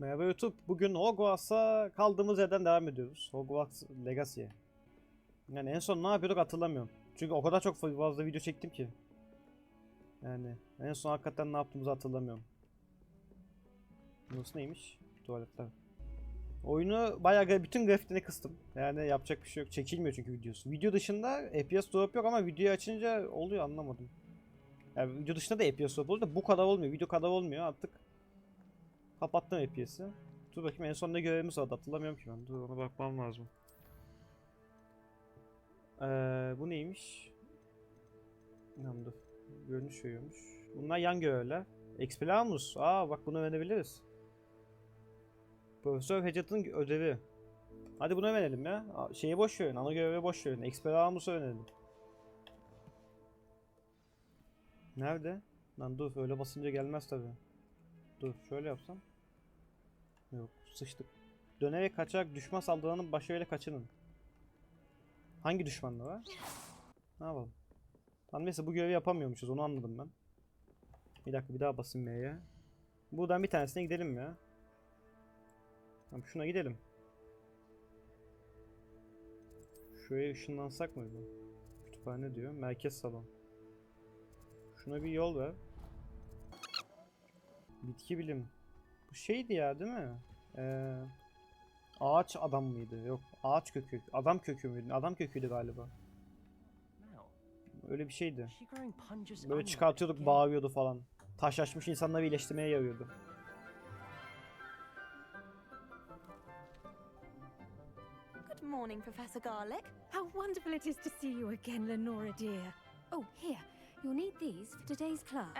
Merhaba YouTube. Bugün Hogwarts'a kaldığımız yerden devam ediyoruz. Hogwarts Legacy'ye. Yani en son ne yapıyorduk hatırlamıyorum. Çünkü o kadar çok fazla video çektim ki. Yani en son hakikaten ne yaptığımızı hatırlamıyorum. Burası neymiş? Tuvaletler. Oyunu bayağı bütün grafiklerini kıstım. Yani yapacak bir şey yok. Çekilmiyor çünkü videosu. Video dışında FPS drop yok ama videoyu açınca oluyor, anlamadım. Yani video dışında da FPS drop oluyor da bu kadar olmuyor. Video kadar olmuyor artık. Kapattım FPS'i. Dur bakayım, en son ne görevimiz vardı hatırlamıyorum ki ben. Dur, ona bakmam lazım. Bu neymiş? Dur. Görünüş veriyormuş. Bunlar yan görevler. Expelliarmus. Bak bunu öğrenebiliriz. Profesör Hedget'ın ödevi. Hadi bunu öğrenelim ya. Şeyi boş verin. Ana görevi boş verin. Expelliarmus'u öğrenelim. Nerede? Lan dur, öyle basınca gelmez tabi. Dur şöyle yapsam. Yok, sıçtık. Dönerek kaçarak düşman saldırının başarıyla kaçının. Hangi düşmanla var? Ne yapalım? Tamam neyse, bu görevi yapamıyormuşuz, onu anladım ben. Bir dakika, bir daha basayım M'ye. Buradan bir tanesine gidelim ya. Tamam, şuna gidelim. Şuraya ışınlansak mı? Kütüphane diyor. Merkez salon. Şuna bir yol ver. Bitki bilim. Bu şeydi ya, değil mi? Ağaç adam mıydı? Yok. Ağaç kökü. Adam kökü müydü? Adam köküydü galiba. Öyle bir şeydi. Böyle çıkartıyorduk, bağırıyordu falan. Taşlaşmış insanları iyileştirmeye yarıyordu. Good morning, Professor Garlic. How wonderful it is to see you again, Lenora dear. Oh, here. You'll need these for today's class.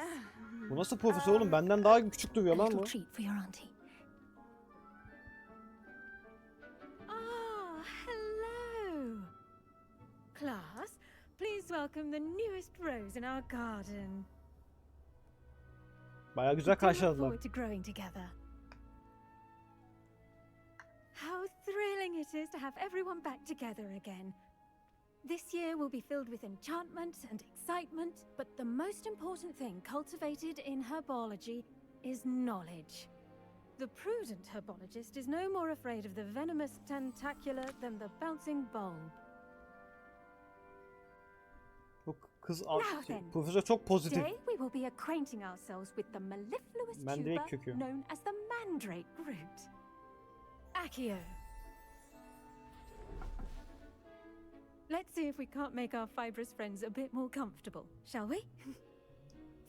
Bu nasıl profesör oğlum? Benden daha küçük duruyor lan bu. Treat for your auntie. Hello. Class, please welcome the newest rose in our garden. Bayağı güzel karşıladılar. Look forward to growing together. How thrilling it is to have everyone back together again. This year will be filled with enchantment and excitement, but the most important thing cultivated in herbology is knowledge. The prudent herbologist is no more afraid of the venomous tentacula than the bouncing bulb. Bu kız profesör çok pozitif. Today we will be acquainting ourselves with the mellifluous tuber known as the mandrake root. Accio. Let's see if we can't make our fibrous friends a bit more comfortable, shall we?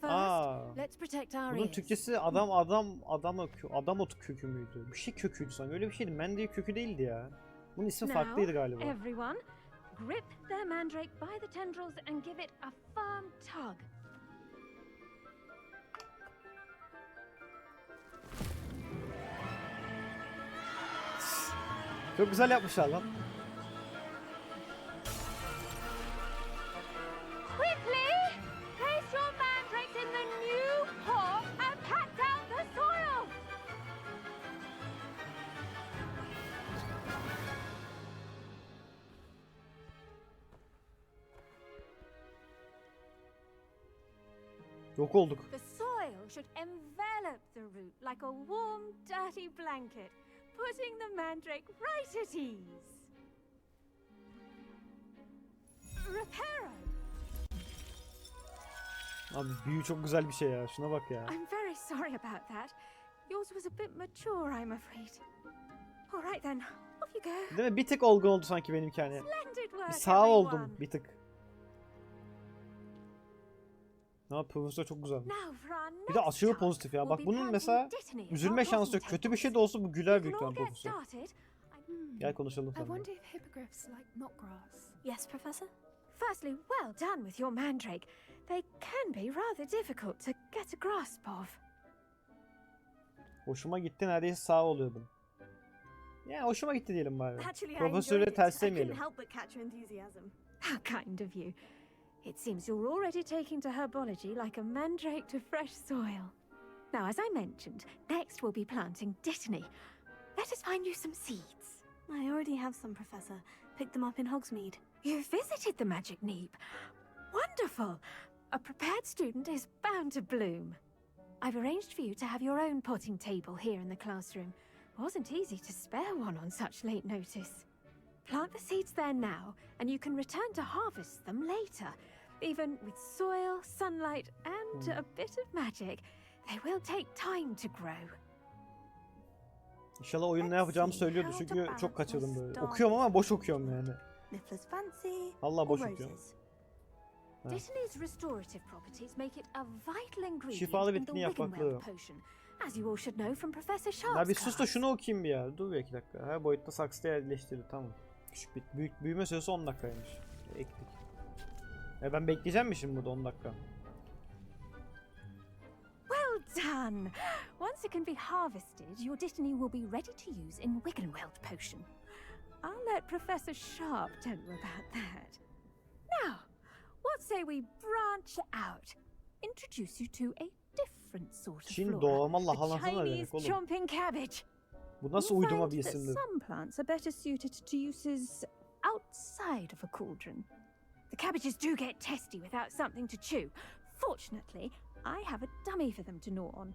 First, let's protect our bunun ears. Türkçesi adam otu kökü müydü? Bir şey köküydü sanki. Öyle bir şeydi. Mandrake kökü değildi ya. Bunun ismi farklıydı galiba. Everyone, grip their mandrake by the tendrils and give it a firm tug. Çok güzel yapmışlar lan. Quickly, place your mandrakes in the new pot and pat down the soil. Yok olduk. The soil should envelop the root like a warm, dirty blanket, putting the mandrake right at ease. Reparo. Abi büyü çok güzel bir şey ya. Şuna bak ya. I'm very sorry about that. Yours was a bit mature, I'm afraid. All right then, off you go. Değil mi? Bir tık olgun oldu sanki benimki hani. Splendid work, Bir sağ oldum everyone. bir tık. Profesör çok güzel. Bir de aşırı pozitif ya. Bak bunun mesela üzülme şansı yok. Kötü bir şey de olsa bu güler büyük ihtimalle profesör. Gel konuşalım I seninle. wonder if hippogriffs like knot grass. Yes, Professor? Firstly, well done with your mandrake. They can be rather difficult to get a grasp of. Hoşuma gitti, neredeyse sağ oluyordum. Ya hoşuma gitti diyelim bari. Actually, I Profesörle enjoyed it. ters I couldn't demeyelim. help but catch your enthusiasm. How kind of you. It seems you're already taking to herbology like a mandrake to fresh soil. Now, as I mentioned, next we'll be planting dittany. Let us find you some seeds. I already have some, Professor. Picked them up in Hogsmeade. You visited the magic neep. Wonderful. A prepared student is bound to bloom. I've arranged for you to have your own potting table here in the classroom. Wasn't easy to spare one on such late notice. Plant the seeds there now, and you can return to harvest them later. Even with soil, sunlight, and a bit of magic, they will take time to grow. İnşallah oyun ne yapacağımı söylüyordu çünkü çok kaçırdım böyle. Okuyorum ama boş okuyorum yani. Niffler's fancy, Vallahi boş or okuyorum. roses. Dittany's restorative properties make it a vital ingredient Şifalı in the bitki yapmaklığı. Wiggenweld potion, as you all should know from Professor Sharp's Ya bir sus da class. şunu okuyayım bir ya. Dur bir 2 dakika. Her boyutta saksıda yerleştirdi, tamam. Küçük bir büyüme süresi 10 dakikaymış. Ektik. Ben bekleyeceğim mi şimdi burada 10 dakika? Well done! Once it can be harvested, your Dittany will be ready to use in Wiggenweld potion. I'll let Professor Sharp tell you about that. Now, what say we branch out? Introduce you to a different sort of Çin flora. doğma The lahanası ne Chinese demek oğlum? chomping cabbage. Bu nasıl You'll uydurma find bir that isimdir? some plants are better suited to uses outside of a cauldron. The cabbages do get testy without something to chew. Fortunately, I have a dummy for them to gnaw on.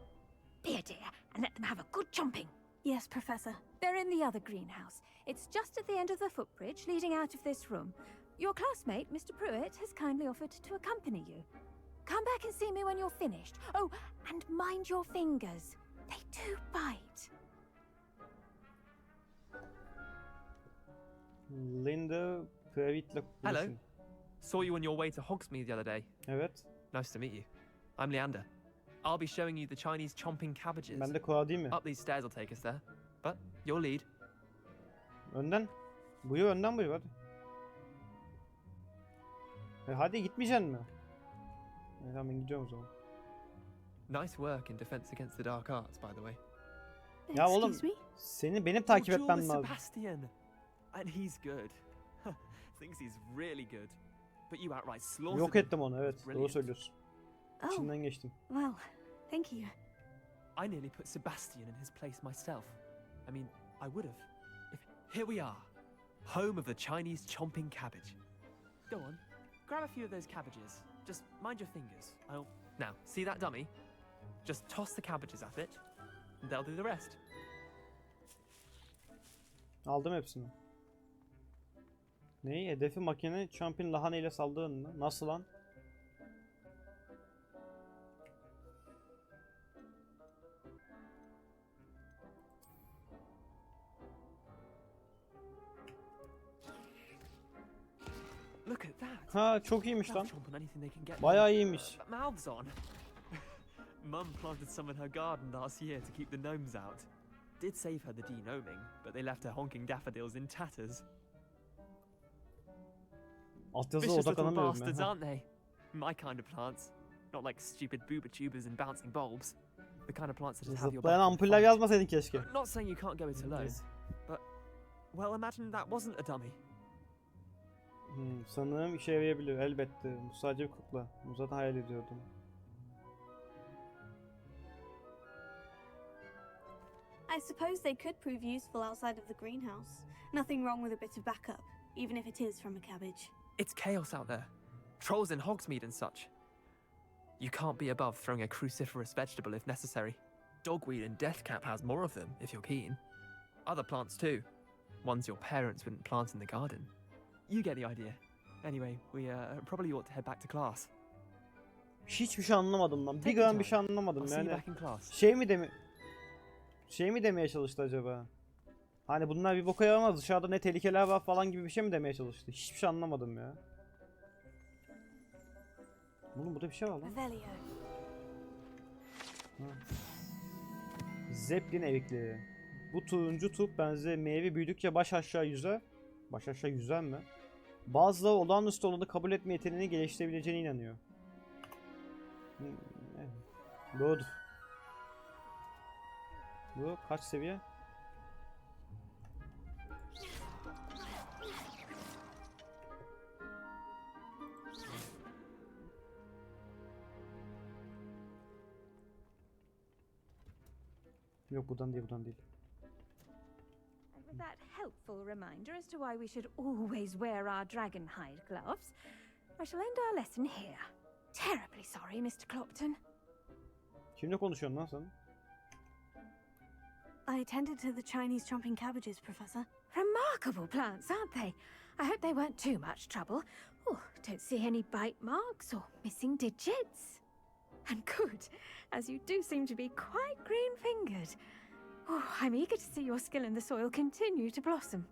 Be a dear and let them have a good chomping. Yes, Professor. They're in the other greenhouse. It's just at the end of the footbridge leading out of this room. Your classmate, Mr. Pruitt, has kindly offered to accompany you. Come back and see me when you're finished. Oh, and mind your fingers. They do bite. Linda Previtt'le Hello. konuşun. Saw you on your way to Hogsmeade the other day. Evet. Nice to meet you. I'm Leander. I'll be showing you the Chinese chomping cabbages. Ben de koa değil mi? Up these stairs will take us there. But your lead. Önden. Buyur önden buyur hadi. Hadi gitmeyeceksin mi? Tamam ben gidiyorum o zaman. Nice work in defense against the dark arts, by the way. Ya oğlum Excuse me? seni benim takip Your etmem jewel is lazım. Sebastian. And he's good. Thinks he's really good. But you outright slaughtered Yok him. ettim onu, evet. Doğru Brilliant. söylüyorsun. Oh, İçinden geçtim. well, thank you. I nearly put Sebastian in his place myself. I mean, I would have. If here we are, home of the Chinese chomping cabbage. Go on, grab a few of those cabbages. Just mind your fingers. Now, see that dummy? Just toss the cabbages at it, and they'll do the rest. Aldım hepsini. Neyi? Hedefi makine champion lahana ile saldırdığında. Nasıl lan? Look at that. Ha çok iyiymiş They'll lan. chomp on anything they can get. Bayağı iyiymiş. Mouths on. Mum planted some in her garden last year to keep the gnomes out. Did save her the de-gnoming, but they left her honking daffodils in tatters. Altyazıda Vicious little odaklanamıyorum bastards, ya. aren't they? My kind of plants. Not like stupid booba tubers and bouncing bulbs. The kind of plants that just have your Zıplayan back in the ampuller fight. yazmasaydın keşke. Not saying you can't go it alone, but well, imagine that wasn't a dummy. Sanırım işe yarayabilir elbette. Bu sadece bir kukla. Bunu zaten hayal ediyordum. I suppose they could prove useful outside of the greenhouse. Nothing wrong with a bit of backup, even if it is from a cabbage. It's chaos out there. Trolls in Hogsmeade and such. You can't be above throwing a cruciferous vegetable if necessary. Dogweed and deathcap has more of them, if you're keen. Other plants too. Ones your parents wouldn't plant in the garden. You get the idea. Anyway, we probably ought to head back to class. Hiçbir şey anlamadım lan. Bir Take your gram bir time. şey anlamadım I'll see you yani. back in class. Şey mi demeye çalıştı acaba? Hani bunlar bir boka yaramaz, dışarıda ne tehlikeler var falan gibi bir şey mi demeye çalıştı? Hiçbir şey anlamadım ya. Oğlum burada bir şey var lan. Velio. Zeppelin evikleri. Bu turuncu turp benzeri meyve büyüdükçe baş aşağı yüzer. Baş aşağı yüzer mi? Bazıları olağanüstü olanı kabul etme yeteneğini geliştirebileceğine inanıyor. Evet. Doğrudur. Bu kaç seviye? Yok buradan değil, buradan değil. And with that helpful reminder as to why we should always wear our dragon hide gloves, I shall end our lesson here. Terribly sorry, Mr. Clopton. Kimle konuşuyorsun lan sen? I attended to the Chinese chomping cabbages, Professor. Remarkable plants, aren't they? I hope they weren't too much trouble. Oh, don't see any bite marks or missing digits. And good, as you do seem to be quite green-fingered. Oh, I'm eager to see your skill in the soil continue to blossom.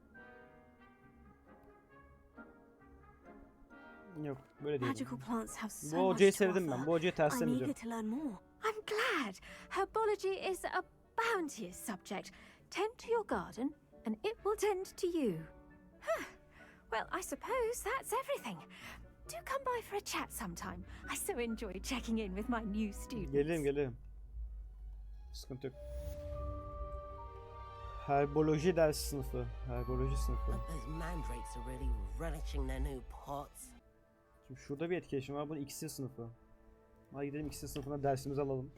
Yok, böyle değil. Magical plants have so Bu much hocayı to sevdim ben. offer. Bu hocayı tersten I'm biliyorum. eager to learn more. I'm glad. Herbology is a bounteous subject. Tend to your garden, and it will tend to you. Huh. Well, I suppose that's everything. Do come by for a chat sometime. I so enjoy checking in with my new students. Gelirim. Sıkıntı yok. Herboloji ders sınıfı. Herboloji sınıfı. Those mandrakes are really relishing their new pots. Şimdi şurada bir etkileşim var. Bu iksir sınıfı. Hadi gidelim iksir sınıfına dersimizi alalım.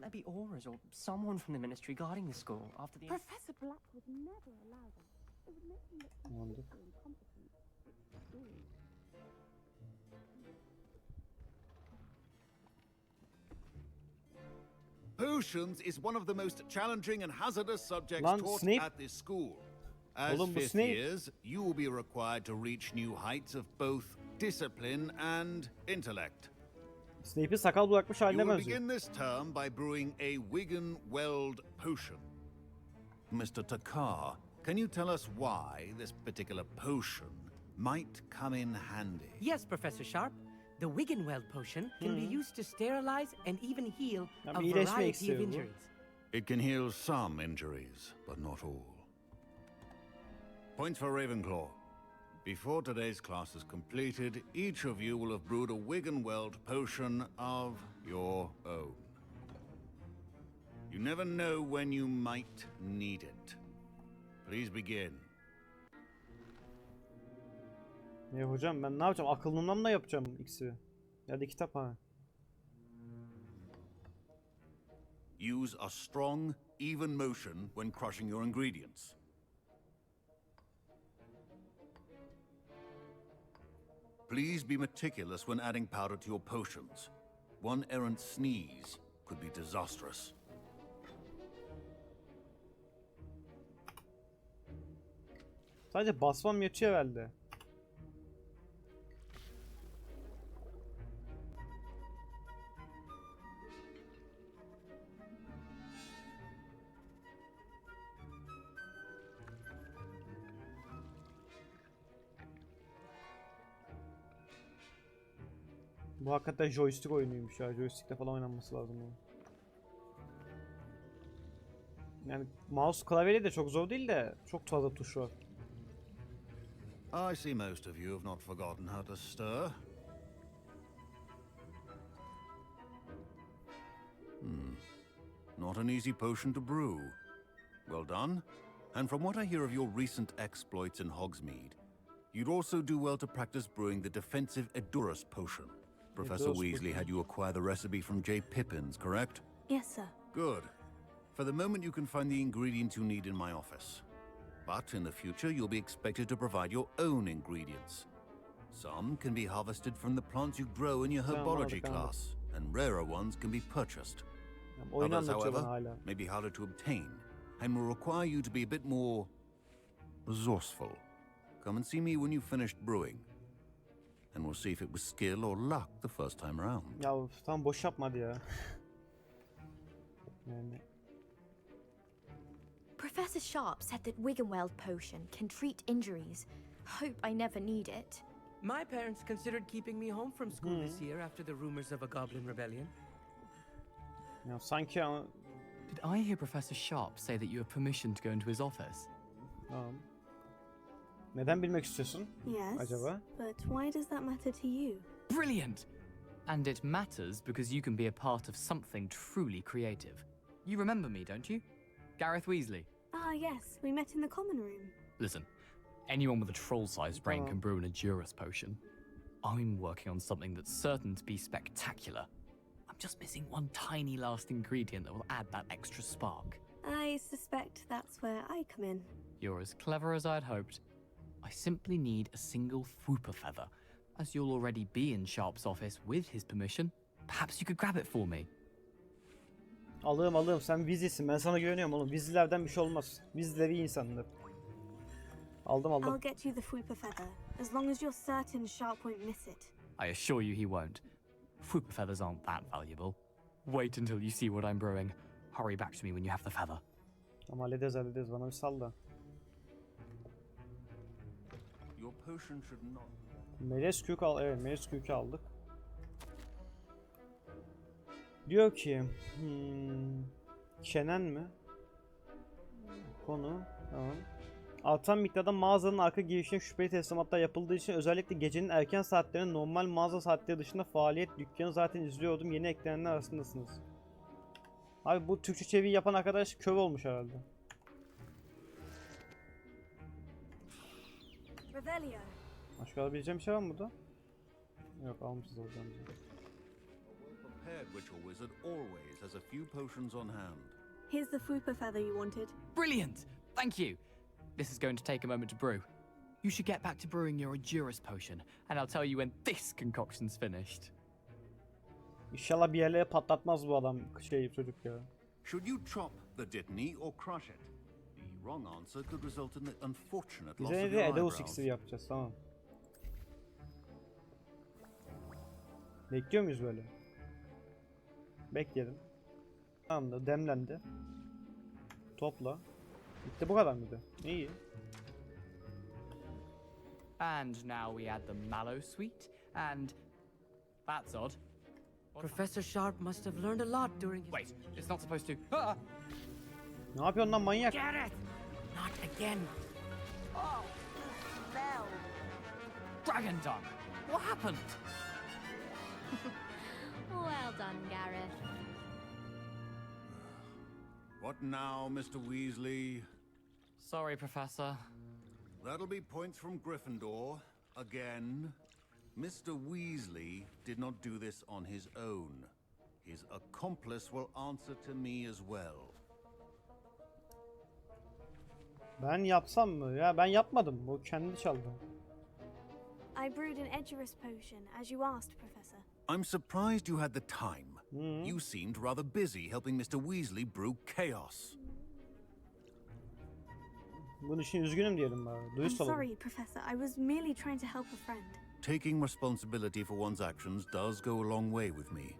Maybe Aura's or someone from the ministry guarding the school after the... Professor Black would never allow them. It would make them look Tamamdır. incompetent. Potions is one of the most challenging and hazardous subjects Lan, taught Snape. at this school. As Oğlum bu fifth Snape. years, you will be required to reach new heights of both discipline and intellect. Snape'in sakal bırakmış You haline will benziyor. begin this term by brewing a Wigan-Weld potion. Mr. Takar, can you tell us why this particular potion might come in handy? Yes, Professor Sharp. The Wiggenweld potion can be used to sterilize and even heal Ya a bir iyileşme variety iksiri of bu. injuries. It can heal some injuries, but not all. Points for Ravenclaw. Before today's class is completed, each of you will have brewed a Wigan-Weld potion of your own. You never know when you might need it. Please begin. Hocam ben ne yapacağım? Aklımdan mı yapacağım iksiri? Ya da kitap ha. Use a strong, even motion when crushing your ingredients. Please be meticulous when adding powder to your potions. One errant sneeze could be disastrous. Sadece basmam yetiyor herhalde. Bu hakikaten joystick oyunuymuş ya. Joystick'le falan oynanması lazım bu. Yani mouse klavyeyle de çok zor değil de çok fazla tuş var. I see most of you have not forgotten how to stir. Not an easy potion to brew. Well done. And from what I hear of your recent exploits in Hogsmeade, you'd also do well to practice brewing the defensive Edurus potion. Professor Edurus Weasley potion. had you acquire the recipe from J. Pippin's, correct? Yes, sir. Good. For the moment, you can find the ingredients you need in my office. But in the future, you'll be expected to provide your own ingredients. Some can be harvested from the plants you grow in your Tamam, herbology anladık, anladık. class, and rarer ones can be purchased. Yani oyunu Others, anlatıyor bana however, hala. may be harder to obtain, and will require you to be a bit more resourceful. Come and see me when you've finished brewing, and we'll see if it was skill or luck the first time around. Ya tam boş yapma hadi ya. Yani Professor Sharp said that Wiggenweld potion can treat injuries. Hope I never need it. My parents considered keeping me home from school this year after the rumors of a goblin rebellion. ya sanki ama Did I hear Professor Sharp say that you have permission to go into his office? tamam. Neden bilmek istiyorsun? Yes. Acaba? But why does that matter to you? Brilliant! And it matters because you can be a part of something truly creative. You remember me, don't you? Gareth Weasley. Ah, yes. We met in the common room. Listen, anyone with a troll-sized brain Oh. can brew an Edurus potion. I'm working on something that's certain to be spectacular. I'm just missing one tiny last ingredient that will add that extra spark. I suspect that's where I come in. You're as clever as I'd hoped. I simply need a single Fwooper feather, as you'll already be in Sharp's office with his permission. Perhaps you could grab it for me. Alırım. Sen Weasley'sin. Ben sana güveniyorum oğlum. Weasley'lerden bir şey olmaz. Weasley'ler iyi insanlar. Aldım. I'll get you the Fwooper feather, as long as you're certain Sharp won't miss it. I assure you he won't. Fwooper feathers aren't that valuable. Wait until you see what I'm brewing. Hurry back to me when you have the feather. Ama hallederiz. Bana bir sal da. Your potion should not. Meles kök al. Evet, Meles kökü aldık. Diyor ki çenen mi? Konu. Tamam. Artan miktarda mağazanın arka girişine şüpheli teslimatlar yapıldığı için özellikle gecenin erken saatlerinde normal mağaza saatleri dışında faaliyet dükkanı zaten izliyordum. Yeni eklenenler arasındasınız. Abi bu Türkçe çeviri yapan arkadaş kör olmuş herhalde. Revelio. Başka alabileceğim bir şey var mı burada? Yok, almışız hocam. Prepared ritual wizard always has a few potions on hand. Here's the Fwooper feather you wanted. Brilliant! Thank you! This is going to take a moment to brew. You should get back to brewing your Endurus potion, and I'll tell you when this concoction's finished. İnşallah bir yerlere patlatmaz bu adam çocuk ya. Should you chop the Dittany or crush it? The wrong answer could result in the unfortunate loss Bize of de your Edeus eyebrows. iksiri yapacağız, tamam. Bekliyor muyuz böyle? Bekleyelim. Tamam da demlendi. Topla. Bitti, bu kadar mıydı? İyi. And now we add the mallow sweet, and that's odd. Professor Sharp must have learned a lot during his... Wait, it's not supposed to. Ah! Ne yapıyorsun lan manyak? Gareth! Not again. Oh, fell. Dragon tongue! What happened? Well done, Gareth. What now, Mr. Weasley? Sorry, Professor. That'll be points from Gryffindor. Again. Mr. Weasley did not do this on his own. His accomplice will answer to me as well. Ben yapsam mı? Ya ben yapmadım. O kendi çaldı. I brewed an Edgerus potion, as you asked, Professor. I'm surprised you had the time. You seemed rather busy helping Mr. Weasley brew chaos. Bunun için üzgünüm diyelim bari. I'm Dürüst olalım. sorry, Professor. I was merely trying to help a friend. Taking responsibility for one's actions does go a long way with me.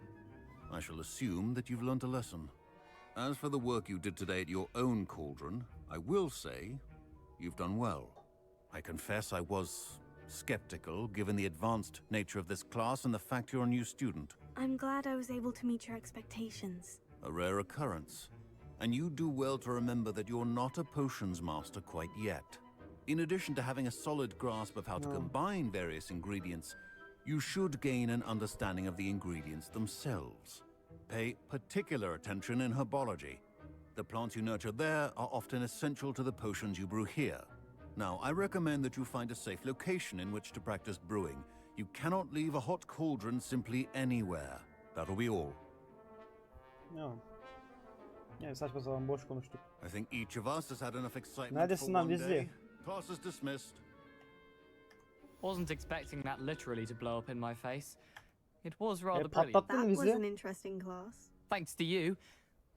I shall assume that you've learnt a lesson. As for the work you did today at your own cauldron, I will say you've done well. I confess I was skeptical given the advanced nature of this class and the fact you're a new student. I'm glad I was able to meet your expectations. A rare occurrence. And you do well to remember that you're not a potions master quite yet. In addition to having a solid grasp of how to combine various ingredients, you should gain an understanding of the ingredients themselves. Pay particular attention in herbology. The plants you nurture there are often essential to the potions you brew here. Now, I recommend that you find a safe location in which to practice brewing. You cannot leave a hot cauldron simply anywhere. That'll be all. Tamam. Yani saçma sapan boş konuştuk. I think each of us has had enough excitement Neredesin for lan one Weasley? day. Class is dismissed. Wasn't expecting that literally to blow up in my face. It was rather patlattın brilliant. That was bizi. an interesting class. Thanks to you.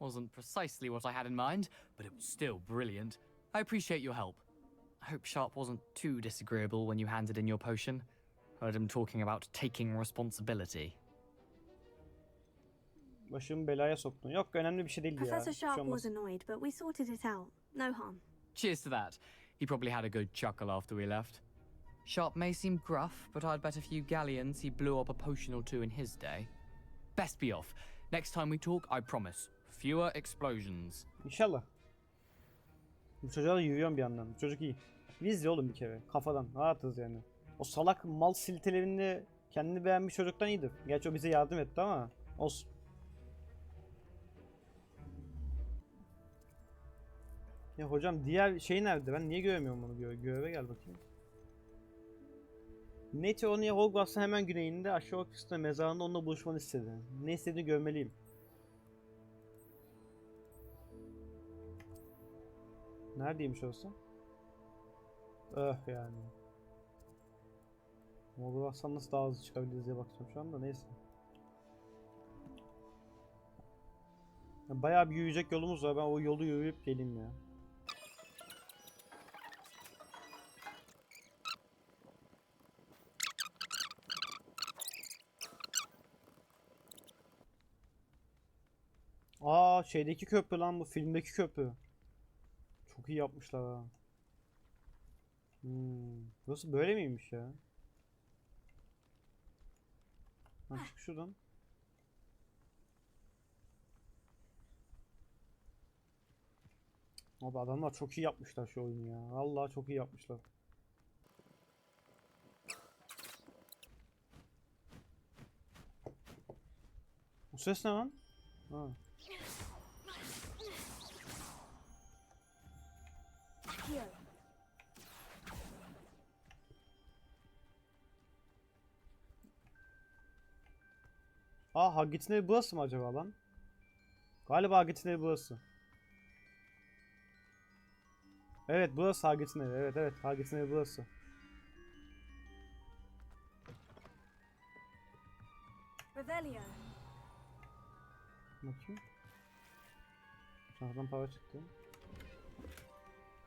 Wasn't precisely what I had in mind, but it was still brilliant. I appreciate your help. I hope Sharp wasn't too disagreeable when you handed in your potion. Heard him talking about taking responsibility. Başımı belaya soktun. Yok, önemli bir şey değildi ya. Professor Bir şey Sharp olmaz. was annoyed, but we sorted it out. No harm. Cheers to that. He probably had a good chuckle after we left. Sharp may seem gruff, but I'd bet a few galleons he blew up a potion or two in his day. Best be off. Next time we talk, I promise. Fewer explosions. İnşallah. Bu çocuğa da yürüyorum bir yandan. Bu çocuk iyi. Weasley oğlum bir kere. Kafadan. Rahatız yani. O salak mal siltelerinde kendini beğenmiş çocuktan iyidir. Gerçi o bize yardım etti ama olsun. Ya hocam diğer şey nerede? Ben niye göremiyorum onu? Göreve gel bakayım. Neredeyse Hogwarts'ın hemen güneyinde aşağı kısmında mezarında onunla buluşmanı istedi. Ne istediğini görmeliyim. Neredeymiş olsa? Yani. Hogwarts'tan nasıl daha hızlı çıkabiliriz diye bakıyorum şu anda, neyse. Bayağı bir yürüyecek yolumuz var. Ben o yolu yürüyüp geleyim ya. Aa, şeydeki köprü lan bu, filmdeki köprü. Çok iyi yapmışlar ha. Burası böyle miymiş ya? Ha, çık şuradan. Abi adamlar çok iyi yapmışlar şu oyunu ya. Vallahi çok iyi yapmışlar. Bu ses ne lan? Ha. Aa, Hogwarts'ın evi burası mı acaba lan? Galiba Hogwarts'ın evi burası. Evet, burası Hogwarts'ın evi. Evet, Hogwarts'ın evi burası. Revelio. Bakayım. Çantadan para çıktı.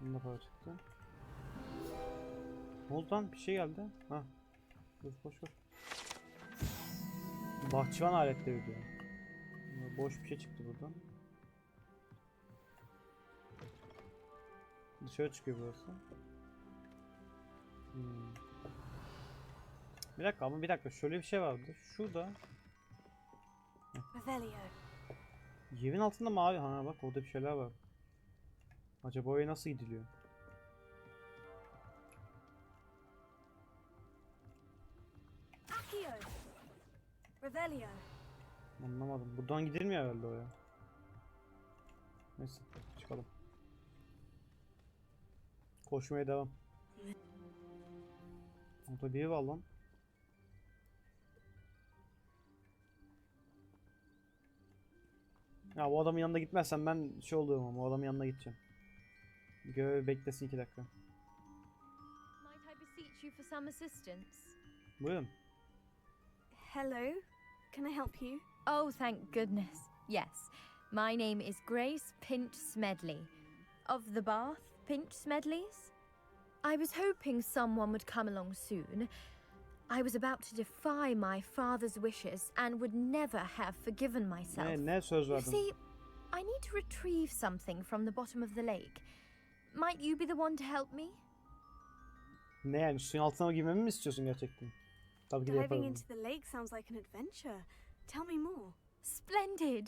Bunda para çıktı. Ne oldu lan? Bir şey geldi. Ha. Koş. Bahçıvan aletleri diyor. Boş bir şey çıktı buradan. Dışarı çıkıyor burası. Bir dakika şöyle bir şey vardı. Şurada. Revelio. Yerin altında mavi. Ha bak, orada bir şeyler var. Acaba oraya nasıl gidiliyor? Accio. Revelio. Anlamadım. Buradan gidilmiyor herhalde oraya. Neyse, çıkalım. Koşmaya devam. Orada biri var lan. Ya bu adamın yanına gitmezsem ben şey oluyorum, ama o adamın yanına gideceğim. Görev beklesin 2 dakika. Might I beseech you for some assistance? Buyurun. Hello. Can I help you? Oh, thank goodness. Yes. My name is Grace Pinch Smedley. Of the Bath Pinch Smedleys? I was hoping someone would come along soon. I was about to defy my father's wishes and would never have forgiven myself. Ne söz You verdin? see, I need to retrieve something from the bottom of the lake. Might you be the one to help me? Ne yani, suyun altına girmemi mi istiyorsun gerçekten? Tabii ki de Diving yaparım. into the lake sounds like an adventure. Tell me more. Splendid!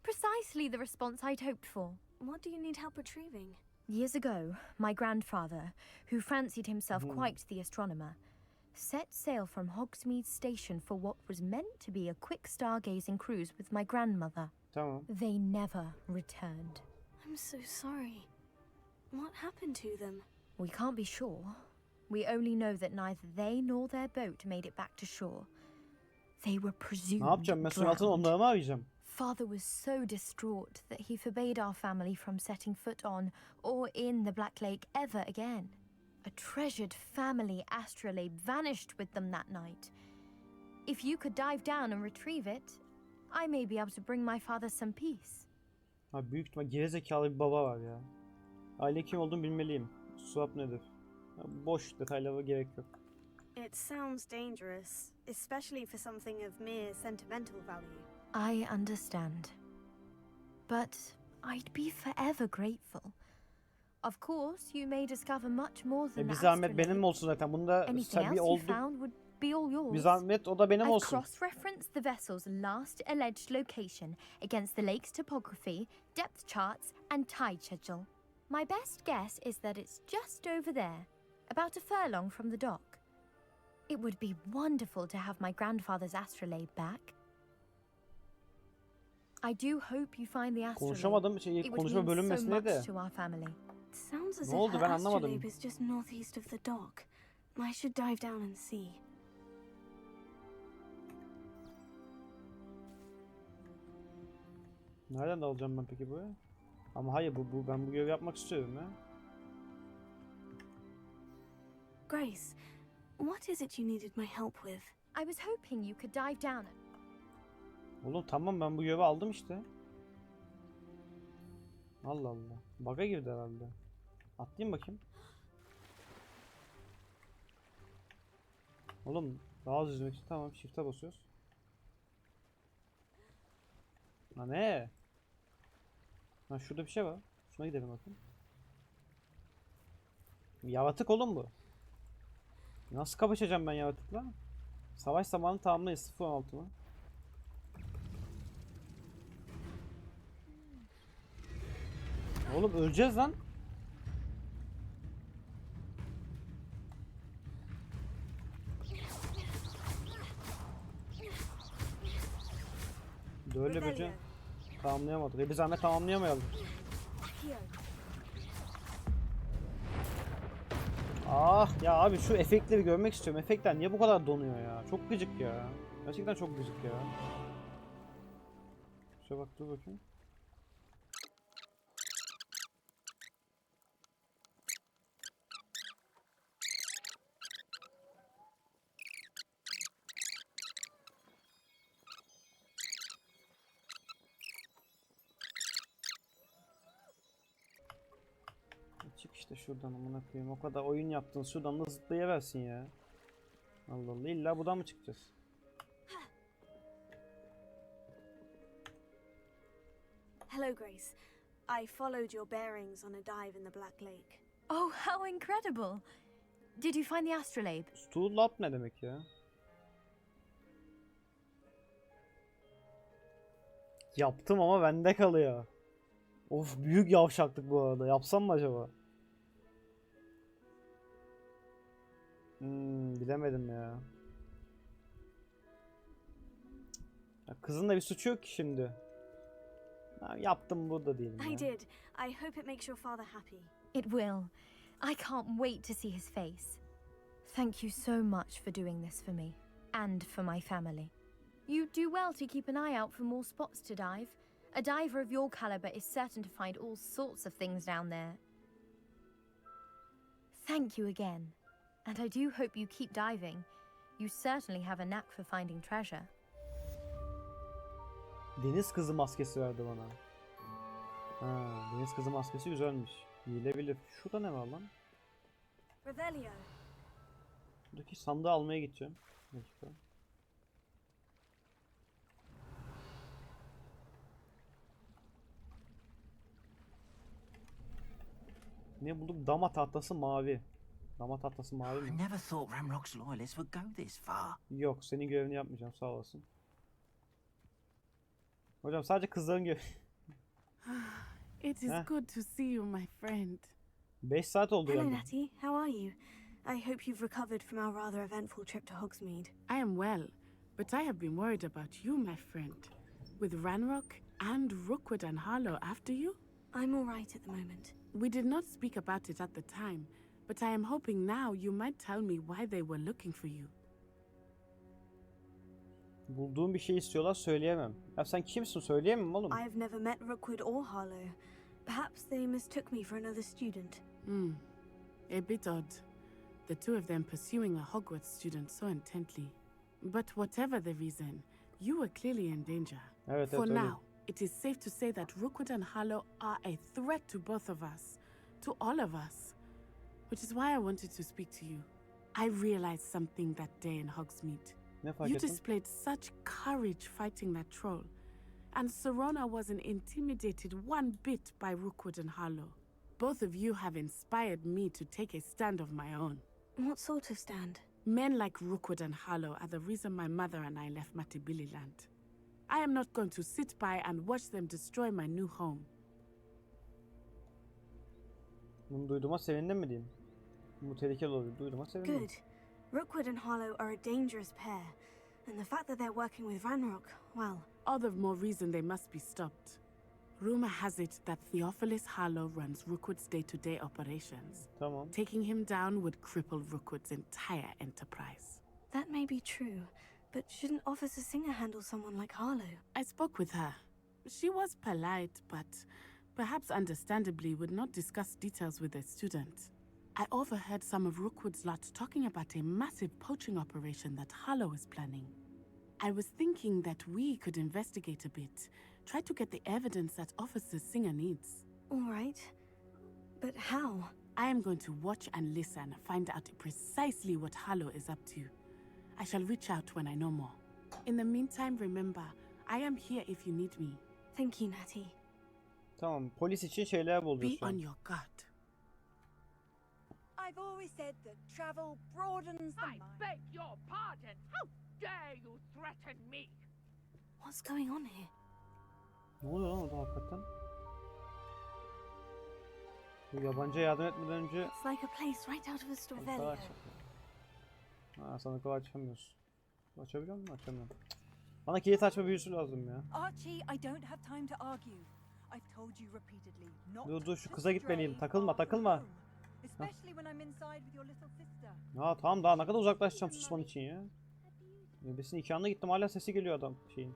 Precisely the response I'd hoped for. What do you need help retrieving? Years ago, my grandfather, who fancied himself quite the astronomer, set sail from Hogsmeade Station for what was meant to be a quick stargazing cruise with my grandmother. Tamam. They never returned. I'm so sorry. What happened to them? We can't be sure. We only know that neither they nor their boat made it back to shore. They were presumed Ne yapacağım? Ben suyun altına drowned. onları mı arayacağım? Father was so distraught that he forbade our family from setting foot on or in the Black Lake ever again. A treasured family astrolabe vanished with them that night. If you could dive down and retrieve it, I may be able to bring my father some peace. Ha, büyük ihtimal gerizekalı bir baba var ya. Aile kim olduğunu bilmeliyim. Swap nedir? Ya, boş detaylara gerek yok. It sounds dangerous, especially for something of mere sentimental value. I understand. But I'd be forever grateful. Of course, you may discover much more than Bir the zahmet astrolabe. benim olsun zaten. Bunda Anything sen bir else you oldu. found would be all yours. Bir zahmet o da benim I've olsun. cross-referenced the vessel's last alleged location against the lake's topography, depth charts, and tide schedule. My best guess is that it's just over there, about a furlong from the dock. It would be wonderful to have my grandfather's astrolabe back. I do hope you find the astrolabe. Konuşamadım. It Konuşma would mean so bölünmesine much de. to our family. It sounds as Ne if oldu? her Ben anlamadım. astrolabe is just northeast of the dock. I should dive down and see. Nereden alacağım ben peki bu? Ama hayır, ben bu görevi yapmak istiyorum ya. Grace, what is it you needed my help with? I was hoping you could dive down. Oğlum tamam, ben bu görevi aldım işte. Allah Allah. Bug'a girdi herhalde. Atlayayım bakayım. Oğlum daha hızlı yüzmek için tamam shift'e basıyoruz. Ha ne? Ha şurada bir şey var. Şuna gidelim bakayım. Yaratık oğlum bu. Nasıl kapışacağım ben yaratıkla? Savaş zamanı tamamlayın 0-16 mı? Oğlum öleceğiz lan. Böyle böceği tamamlayamadık. Biz anne tamamlayamayalım. Ah ya abi şu efektleri görmek istiyorum. Efektler niye bu kadar donuyor ya? Çok gıcık ya. Gerçekten çok gıcık ya. Şuna bak dur bakayım. Çık işte şuradan amına koyayım. O kadar oyun yaptın şuradan da zıplayıversin ya. Allah Allah illa buradan mı çıkacağız? Hello, Grace. I followed your bearings on a dive in the Black Lake. Oh, how incredible! Did you find the astrolabe? Stool up ne demek ya? Yaptım ama bende kalıyor. Of büyük yavşaklık bu arada. Yapsam mı acaba? Bilemedim ya. Kızın da bir suçu yok ki şimdi. Ha, yaptım burada diyelim ya. I did. I hope it makes your father happy. It will. I can't wait to see his face. Thank you so much for doing this for me and for my family. You do well to keep an eye out for more spots to dive. A diver of your caliber is certain to find all sorts of things down there. Thank you again. And I do hope you keep diving. You certainly have a knack for finding treasure. Deniz kızı maskesi verdi bana. Ha, deniz kızı maskesi güzelmiş. Giyilebilir. Şurada ne var lan? Revelio. Buradaki sandığı almaya gideceğim. Bir dakika. Ne bulduk? Dama tahtası mavi. Dama tahtası mavi I mi? never thought Ramrock's loyalists would go this far. Yok, senin görevini yapmayacağım. Sağ olasın. Hocam sadece kızların görevi. It is good to see you, my friend. 5 saat oldu Hello, galiba. Natty. How are you? I hope you've recovered from our rather eventful trip to Hogsmeade. I am well, but I have been worried about you, my friend. With Ranrock and Rookwood and Harlow after you? I'm all right at the moment. We did not speak about it at the time, but I am hoping now you might tell me why they were looking for you. Bulduğum bir şey istiyorlar söyleyemem. Ya sen kimsin söyleyemem oğlum. I've never met Rookwood or Harlow. Perhaps they mistook me for another student. A bit odd. The two of them pursuing a Hogwarts student so intently. But whatever the reason, you were clearly in danger. Evet, For öyle. now, it is safe to say that Rookwood and Harlow are a threat to both of us, to all of us. Which is why I wanted to speak to you. I realized something that day in Hogsmeade. Ne fark You ettin? displayed such courage fighting that troll, and Serona wasn't intimidated one bit by Rookwood and Harlow. Both of you have inspired me to take a stand of my own. What sort of stand? Men like Rookwood and Harlow are the reason my mother and I left Matibili land. I am not going to sit by and watch them destroy my new home. Bunu duyduğuma sevindim mi diyeyim? Bu tehlikeli olabilir. Duyduğuma sevindim. Good. Rookwood and Harlow are a dangerous pair, and the fact that they're working with Ranrock, well... All the more reason they must be stopped. Rumor has it that Theophilus Harlow runs Rookwood's day-to-day operations. Tamam. Taking him down would cripple Rookwood's entire enterprise. That may be true, but shouldn't Officer Singer handle someone like Harlow? I spoke with her. She was polite, but perhaps understandably would not discuss details with a student. I overheard some of Rookwood's lot talking about a massive poaching operation that Harlow is planning. I was thinking that we could investigate a bit, try to get the evidence that Officer Singer needs. All right. But how? I am going to watch and listen, find out precisely what Harlow is up to. I shall reach out when I know more. In the meantime, remember, I am here if you need me. Thank you, Natty. Tamam, polis için şeyler Be buluyorsun. on your guard. I've always said that travel broadens the mind. I beg your pardon. How dare you threaten me? What's going on here? Ne oluyor lan orada hakikaten? Bu yabancıya yardım etmeden önce It's like a place right out of a story. sandıkları açalım. Ha, sandıkları açamıyoruz. Açabiliyor musun? Açamıyorum. Bana kilit açma büyüsü lazım ya. Archie, I don't have time to argue. I've told you repeatedly not Dur şu to kıza gitmeliyim. stray Takılma far from takılma. home, especially when I'm inside with your little sister. Ya tamam, daha ne kadar uzaklaşacağım susman için ya. Bebesin nikahına gittim, hala sesi geliyor adam şeyin.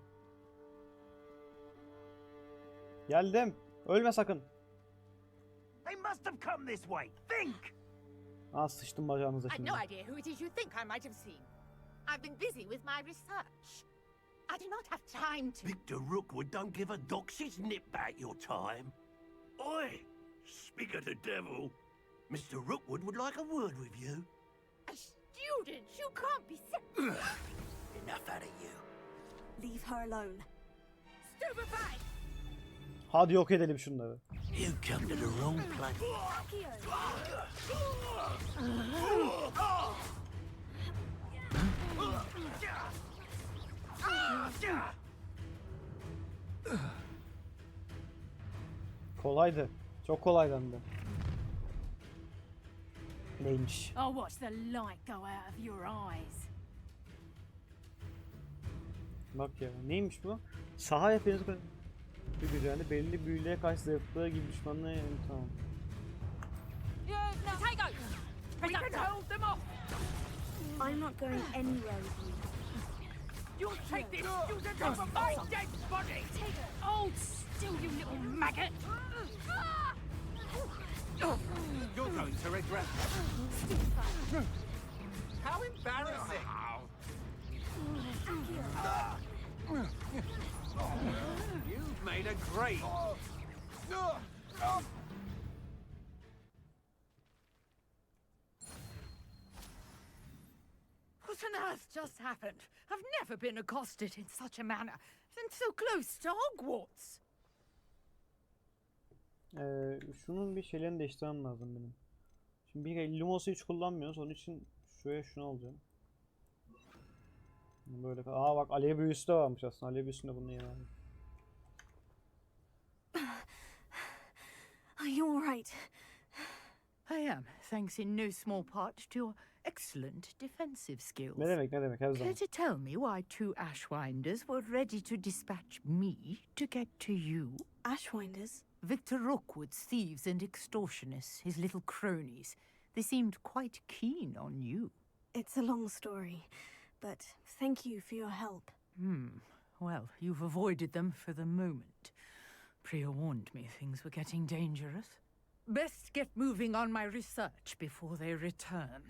Geldim. Ölme sakın. They must have come this way. Think! Aa, sıçtım bacağınıza I've şimdi. no idea who it is you think I might have seen. I've been busy with my research. I do not have time to... Victor Rookwood don't give a doxy's nip back your time. Oi! Speak of the devil. Mr. Rookwood would like a word with you. A student? You can't be... Enough out of you. Leave her alone. Stupefied! Hadi yok edelim şunları. You come to the wrong place. Kolaydı. Çok kolaydı hem de. Neymiş? I'll watch the light go out of your eyes. Bak ya, neymiş bu? Saha hepiniz bir güzelliğinde belli büyülüğe karşı zayıflığı gibi düşmanlığa yani tamam. We can hold them off. I'm not going anywhere with you. You'll take this student over my dead body. Hold still, you little maggot! You're going to regret How embarrassing! You've made a great... What on earth just happened? I've never been accosted in such a manner, and so close to Hogwarts. Şunun bir şeylerini değiştirmem lazım benim. Şimdi bir kere Lumos'u hiç kullanmıyoruz. Onun için şuraya şunu alacağım. Böyle. Aa bak, alev büyüsü de varmış aslında. Alev büyüsünde bunu yeni aldım. Are you all right? I am, thanks in no small part to your excellent defensive skills. Ne demek her zaman. Care to tell me why two Ashwinders were ready to dispatch me to get to you? Ashwinders? Victor Rookwood's thieves and extortionists, his little cronies. They seemed quite keen on you. It's a long story, but thank you for your help. Well, you've avoided them for the moment. Priya warned me things were getting dangerous. Best get moving on my research before they return.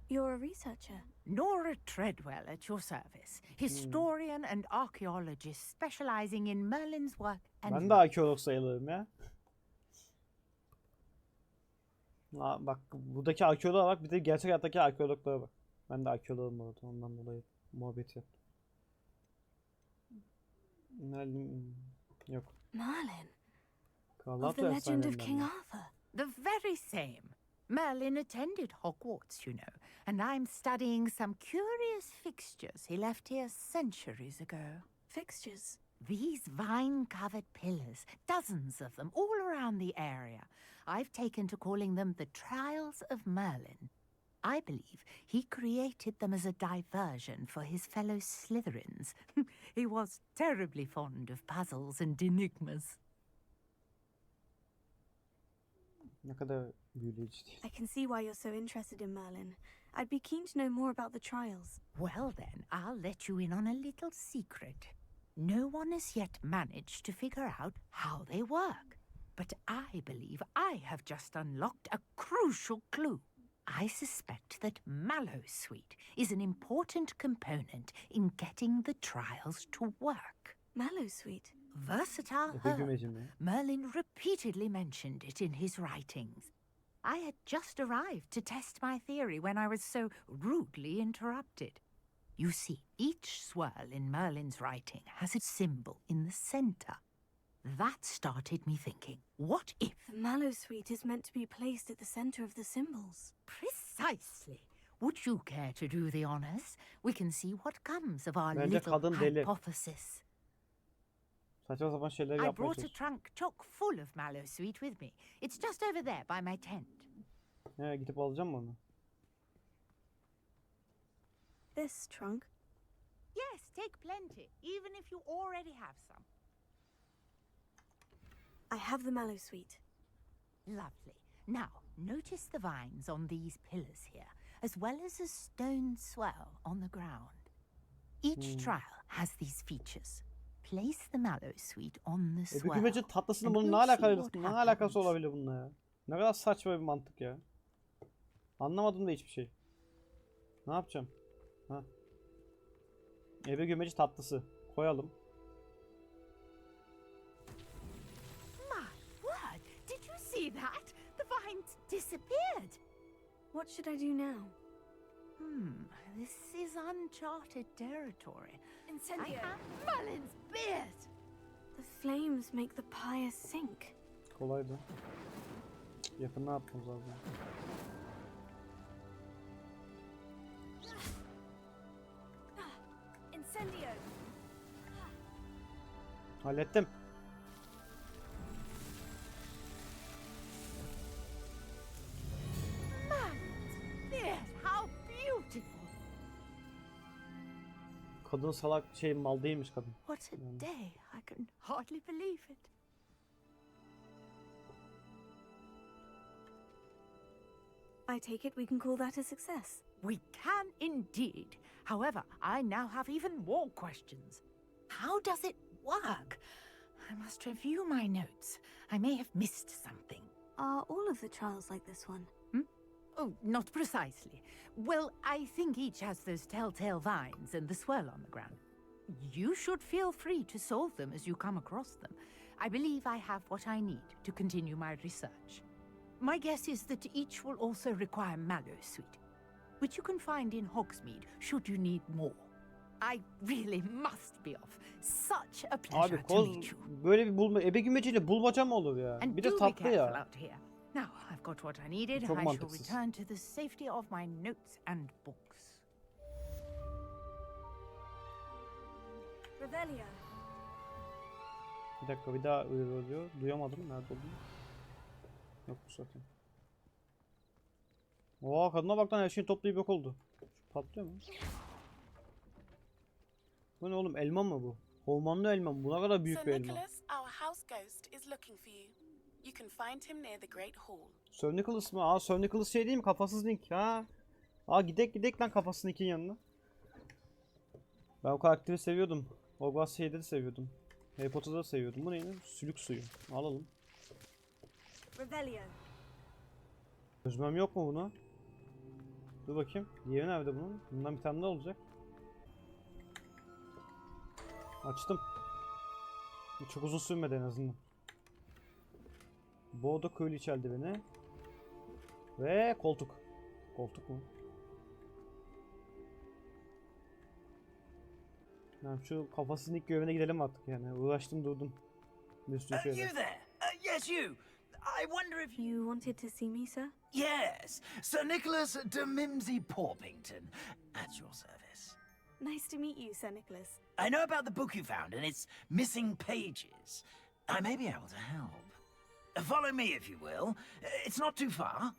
You're a researcher? Nora Treadwell at your service. Historian and archaeologist specializing in Merlin's work and... Ben de arkeolog sayılırım ya. Bak buradaki arkeoloğa bak, bir de gerçek hayattaki arkeologlara bak. Ben de arkeologum bu arada, ondan dolayı muhabbet yaptım. Merlin yok. Merlin? Krallar Of the legend of King Arthur? The very same. Merlin attended Hogwarts, you know, and I'm studying some curious fixtures he left here centuries ago. Fixtures? These vine-covered pillars, dozens of them, all around the area. I've taken to calling them the Trials of Merlin. I believe he created them as a diversion for his fellow Slytherins. He was terribly fond of puzzles and enigmas. Ne kadar büyüleyici değil. I can see why you're so interested in Merlin. I'd be keen to know more about the trials. Well then, I'll let you in on a little secret. No one has yet managed to figure out how they work. But I believe I have just unlocked a crucial clue. I suspect that Mallowsweet is an important component in getting the trials to work. Mallowsweet? versatile herb. Merlin repeatedly mentioned it in his writings. I had just arrived to test my theory when I was so rudely interrupted. You see, each swirl in Merlin's writing has a symbol in the center. That started me thinking, what if... The mallow sweet is meant to be placed at the center of the symbols. Precisely. Would you care to do the honors? We can see what comes of our Bence little kadın deli. hypothesis. Saçma sapan şeyler I yapmaya brought a çalışıyor. trunk chock full of mallow sweet with me. It's just over there by my tent. He, gidip alacağım mı onu? This trunk? Yes, take plenty, even if you already have some. I have the mallow sweet. Lovely. Now, notice the vines on these pillars here, as well as a stone swell on the ground. Each trial has these features. Place the mallow sweet on the swell. Bükümeci tatlısının and bunun ne we'll see alakası, what ne happens. alakası olabilir bununla ya? Ne kadar saçma bir mantık ya. Anlamadım da hiçbir şey. Ne yapacağım? Ha. Ebe gömeci tatlısı. Koyalım. My word! Did you see that? The vines disappeared. What should I do now? This is uncharted territory. Incendio. I have Merlin's beard. The flames make the pyre sink. Kolaydı. Yakında yapmamız lazım. Incendio. Hallettim. Merlin's beard, how beautiful. Kadın salak şey mal değilmiş kadın. What a day. I can hardly believe it. I take it we can call that a success. We can indeed. However, I now have even more questions. How does it work? I must review my notes. I may have missed something. Are all of the trials like this one? Oh, not precisely. Well, I think each has those telltale vines and the swirl on the ground. You should feel free to solve them as you come across them. I believe I have what I need to continue my research. My guess is that each will also require mallow sweet, which you can find in Hogsmeade should you need more. I really must be off. Such a pleasure Abi to meet you. böyle bir bulma ebe gümeciyle bulmaca mı olur ya? And Bir de do be tatlı careful ya. out here. Now, I've got what I needed. I Çok shall mantıksız. return to the safety of my notes and books. Revelio. Bir dakika bir daha oluyor. Duyamadım. Nerede olduğunu. Yok bu zaten. Oo kadına bak lan her şeyi toplayıp yok oldu. Patlıyor mu? Bu ne oğlum elma mı bu? Ormanlı elma mı? Bu ne kadar büyük Sir bir elma. Nicholas, our house ghost, is looking for you. You can find him near the Great Hall. Sir Nicholas mı? Aa Sir Nicholas şey değil mi? Kafasız Link ha. Aa gidek lan kafasız Link'in yanına. Ben o karakteri seviyordum. Hogwarts şeyleri seviyordum. Harry Potter'da seviyordum. Bu neydi? Sülük suyu. Alalım. Revelio. Çözmem yok mu bunu? Dur bakayım. Diğeri nerede bunun? Bundan bir tane daha olacak. Açtım. Bu çok uzun sürmedi en azından. Bordo Kraliç eldiveni. Ve koltuk. Koltuk mu? Yani şu kafasız ilk görevine gidelim artık yani. Uğraştım durdum. Bir sürü You şeyler. there? Yes, you. I wonder if You wanted to see me, sir? Yes, Sir Nicholas de Mimsy Porpington, at your service. Nice to meet you, Sir Nicholas. I know about the book you found and its missing pages. I may be able to help. Follow me, if you will. It's not too far.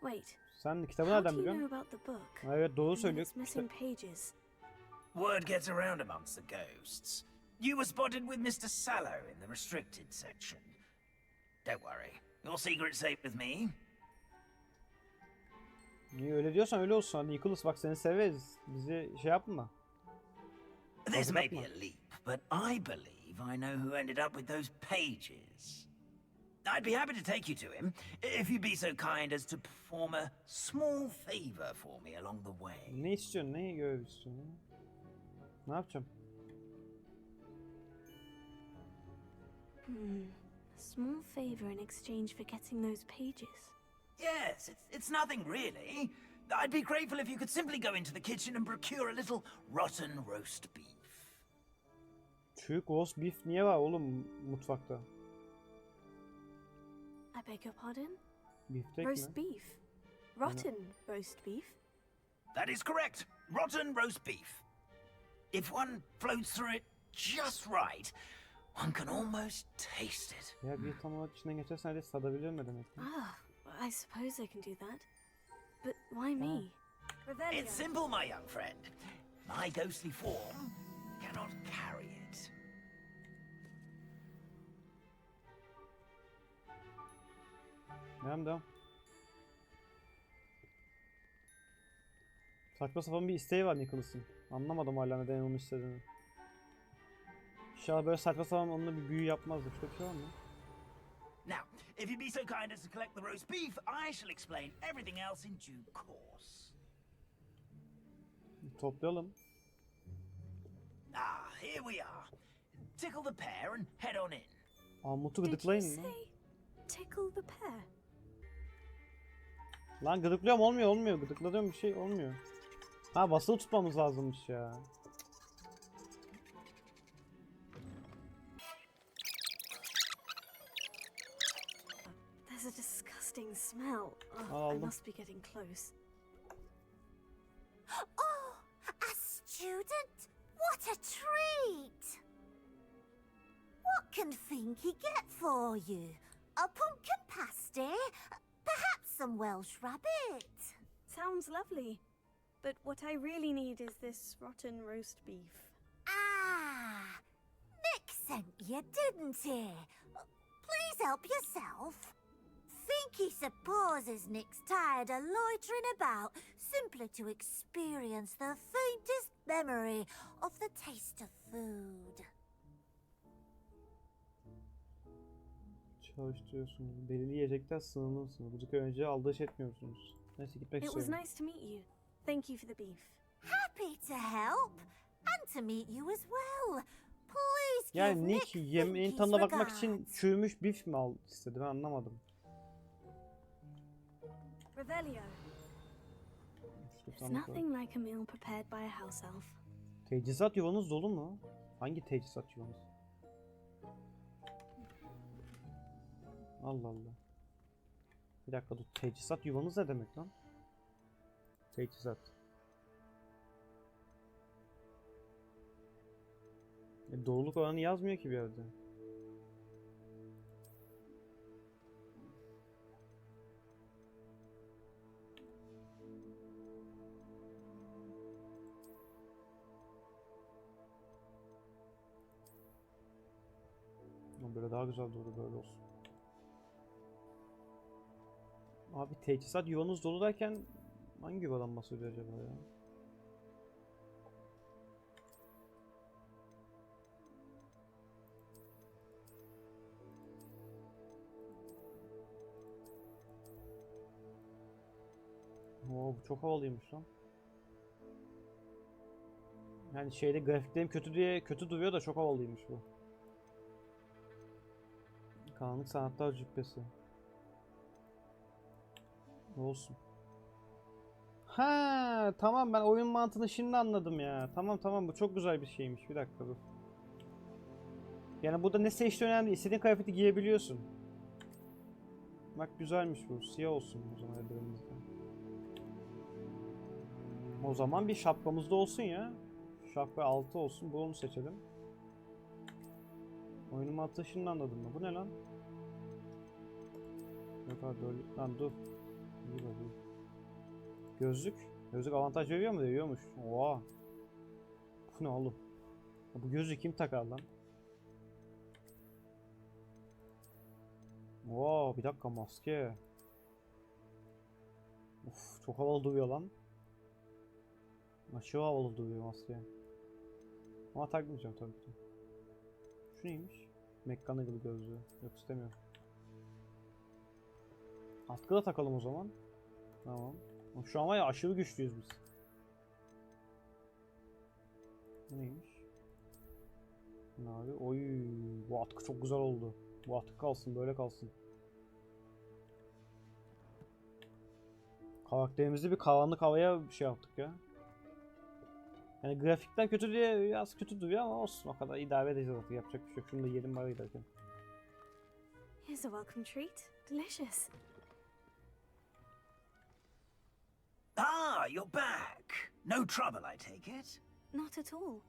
Wait. Sen kitabı How nereden do you know biliyorsun? about the book? Ha, evet doğru And söylüyor. its missing pages. Word gets around amongst the ghosts. You were spotted with Mr. Sallow in the restricted section. Don't worry, your secret's safe with me. Niye öyle diyorsan öyle olsun. Hani Nicholas bak seni severiz. Bizi şey yapma. This may be a leap, but I believe I know who ended up with those pages. I'd be happy to take you to him, if you'd be so kind as to perform a small favor for me along the way. Ne istiyorsun? Ne görev istiyorsun? Ne yapacağım? A small favor in exchange for getting those pages. Yes, it's nothing really. I'd be grateful if you could simply go into the kitchen and procure a little rotten roast beef. Çürük roast beef niye var oğlum mutfakta? I beg your pardon? Biftek Roast mi? beef? Rotten roast beef? That is correct. Rotten roast beef. If one floats through it just right, one can almost taste it. Ya bir tam olarak içinden geçersen hadi tadabiliyor mu demek? Ah, I suppose I can do that. But why me? It's simple, my young friend. My ghostly form cannot carry it. Devam. Saçma sapan bir isteği var Nicholas'ın. Anlamadım hala neden onu istediğini. İnşallah böyle saçma sapan onunla bir büyü yapmazdı. Şöyle bir şey var mı? Now, if you'd be so kind as to collect the roast beef, I shall explain everything else in due course. Toplayalım. Ah, here we are. Tickle the pear and head on in. Armutu Did you gıdıklayın mı? say tickle the pear? Lan gıdıklıyorum olmuyor. Gıdıkladığım bir şey olmuyor. Ha basılı tutmamız lazımmış ya. There's a disgusting smell. Oh, I Aldım. must be getting close. Oh, a student? What a treat! What can Finky get for you? A pumpkin pasty? Perhaps some Welsh rabbit? Sounds lovely. But what I really need is this rotten roast beef. Ah, Nick sent you, didn't he? Please help yourself. Finky supposes Nick's tired of loitering about simply to experience the faintest memory of the taste of food. Çalıştırıyorsunuz. Belirli yiyecekler sınırlısınız. Bu önce aldırış etmiyorsunuz. Neyse gitmek It was istiyorum. nice to meet you. Thank you for the beef. Happy to help and to meet you as well. Please give Yani Nick Nick yemeğin Finky's tadına bakmak için regards. çürümüş beef mi al istedi ben anlamadım. Revelio. There's nothing like a meal prepared by a house elf. Teçhizat yuvanız dolu mu? Hangi teçhizat yuvanız? Allah Allah. Bir dakika dur. Teçhizat yuvanız ne demek lan? Teçhizat. Doğruluk oranı yazmıyor ki bir yerde. Böyle daha güzel doğru böyle olsun. Abi teçhizat yuvanız dolu derken hangi yuvadan bahsediyor acaba ya? Oo, bu çok havalıymış lan. Yani şeyde grafiklerim kötü diye kötü duruyor da çok havalıymış bu. Karanlık Sanatlar Cübbesi. Olsun. Ha, tamam ben oyun mantığını şimdi anladım ya. Tamam bu çok güzel bir şeymiş. Bir dakika dur. Yani burada ne seçtiğin önemli. İstediğin kıyafeti giyebiliyorsun. Bak güzelmiş bu. Siyah olsun o zaman ellerimizde. O zaman bir şapkamız da olsun ya. Şapka 6 olsun. Bunu seçelim. Oyunun mantığı şimdi anladım mı? Bu ne lan? Yok abi böyle. Lan dur. İyi bak iyi. Gözlük. Gözlük avantaj veriyor mu? Veriyormuş. Oha. Bu ne oğlum? Bu gözlüğü kim takar lan? Oha bir dakika maske. Of çok havalı duruyor lan. Aşırı havalı duruyor maske. Ama takmayacağım tabii ki. Şu neymiş? Mechanical gözlüğü. Yok istemiyorum. Askı da takalım o zaman. Tamam. Şu an var ya aşırı güçlüyüz biz. Bu neymiş? Ne abi? Oy, bu atkı çok güzel oldu. Bu atkı kalsın, böyle kalsın. Karakterimizi bir karanlık havaya bir şey yaptık ya. Yani grafikler kötü diye biraz kötü duruyor ama olsun, o kadar idare edeceğiz artık, yapacak bir şey yok. Şunu da yedim bari giderken. Here's a welcome treat. Delicious. Ah, you're back. No trouble, I take it? Not at all.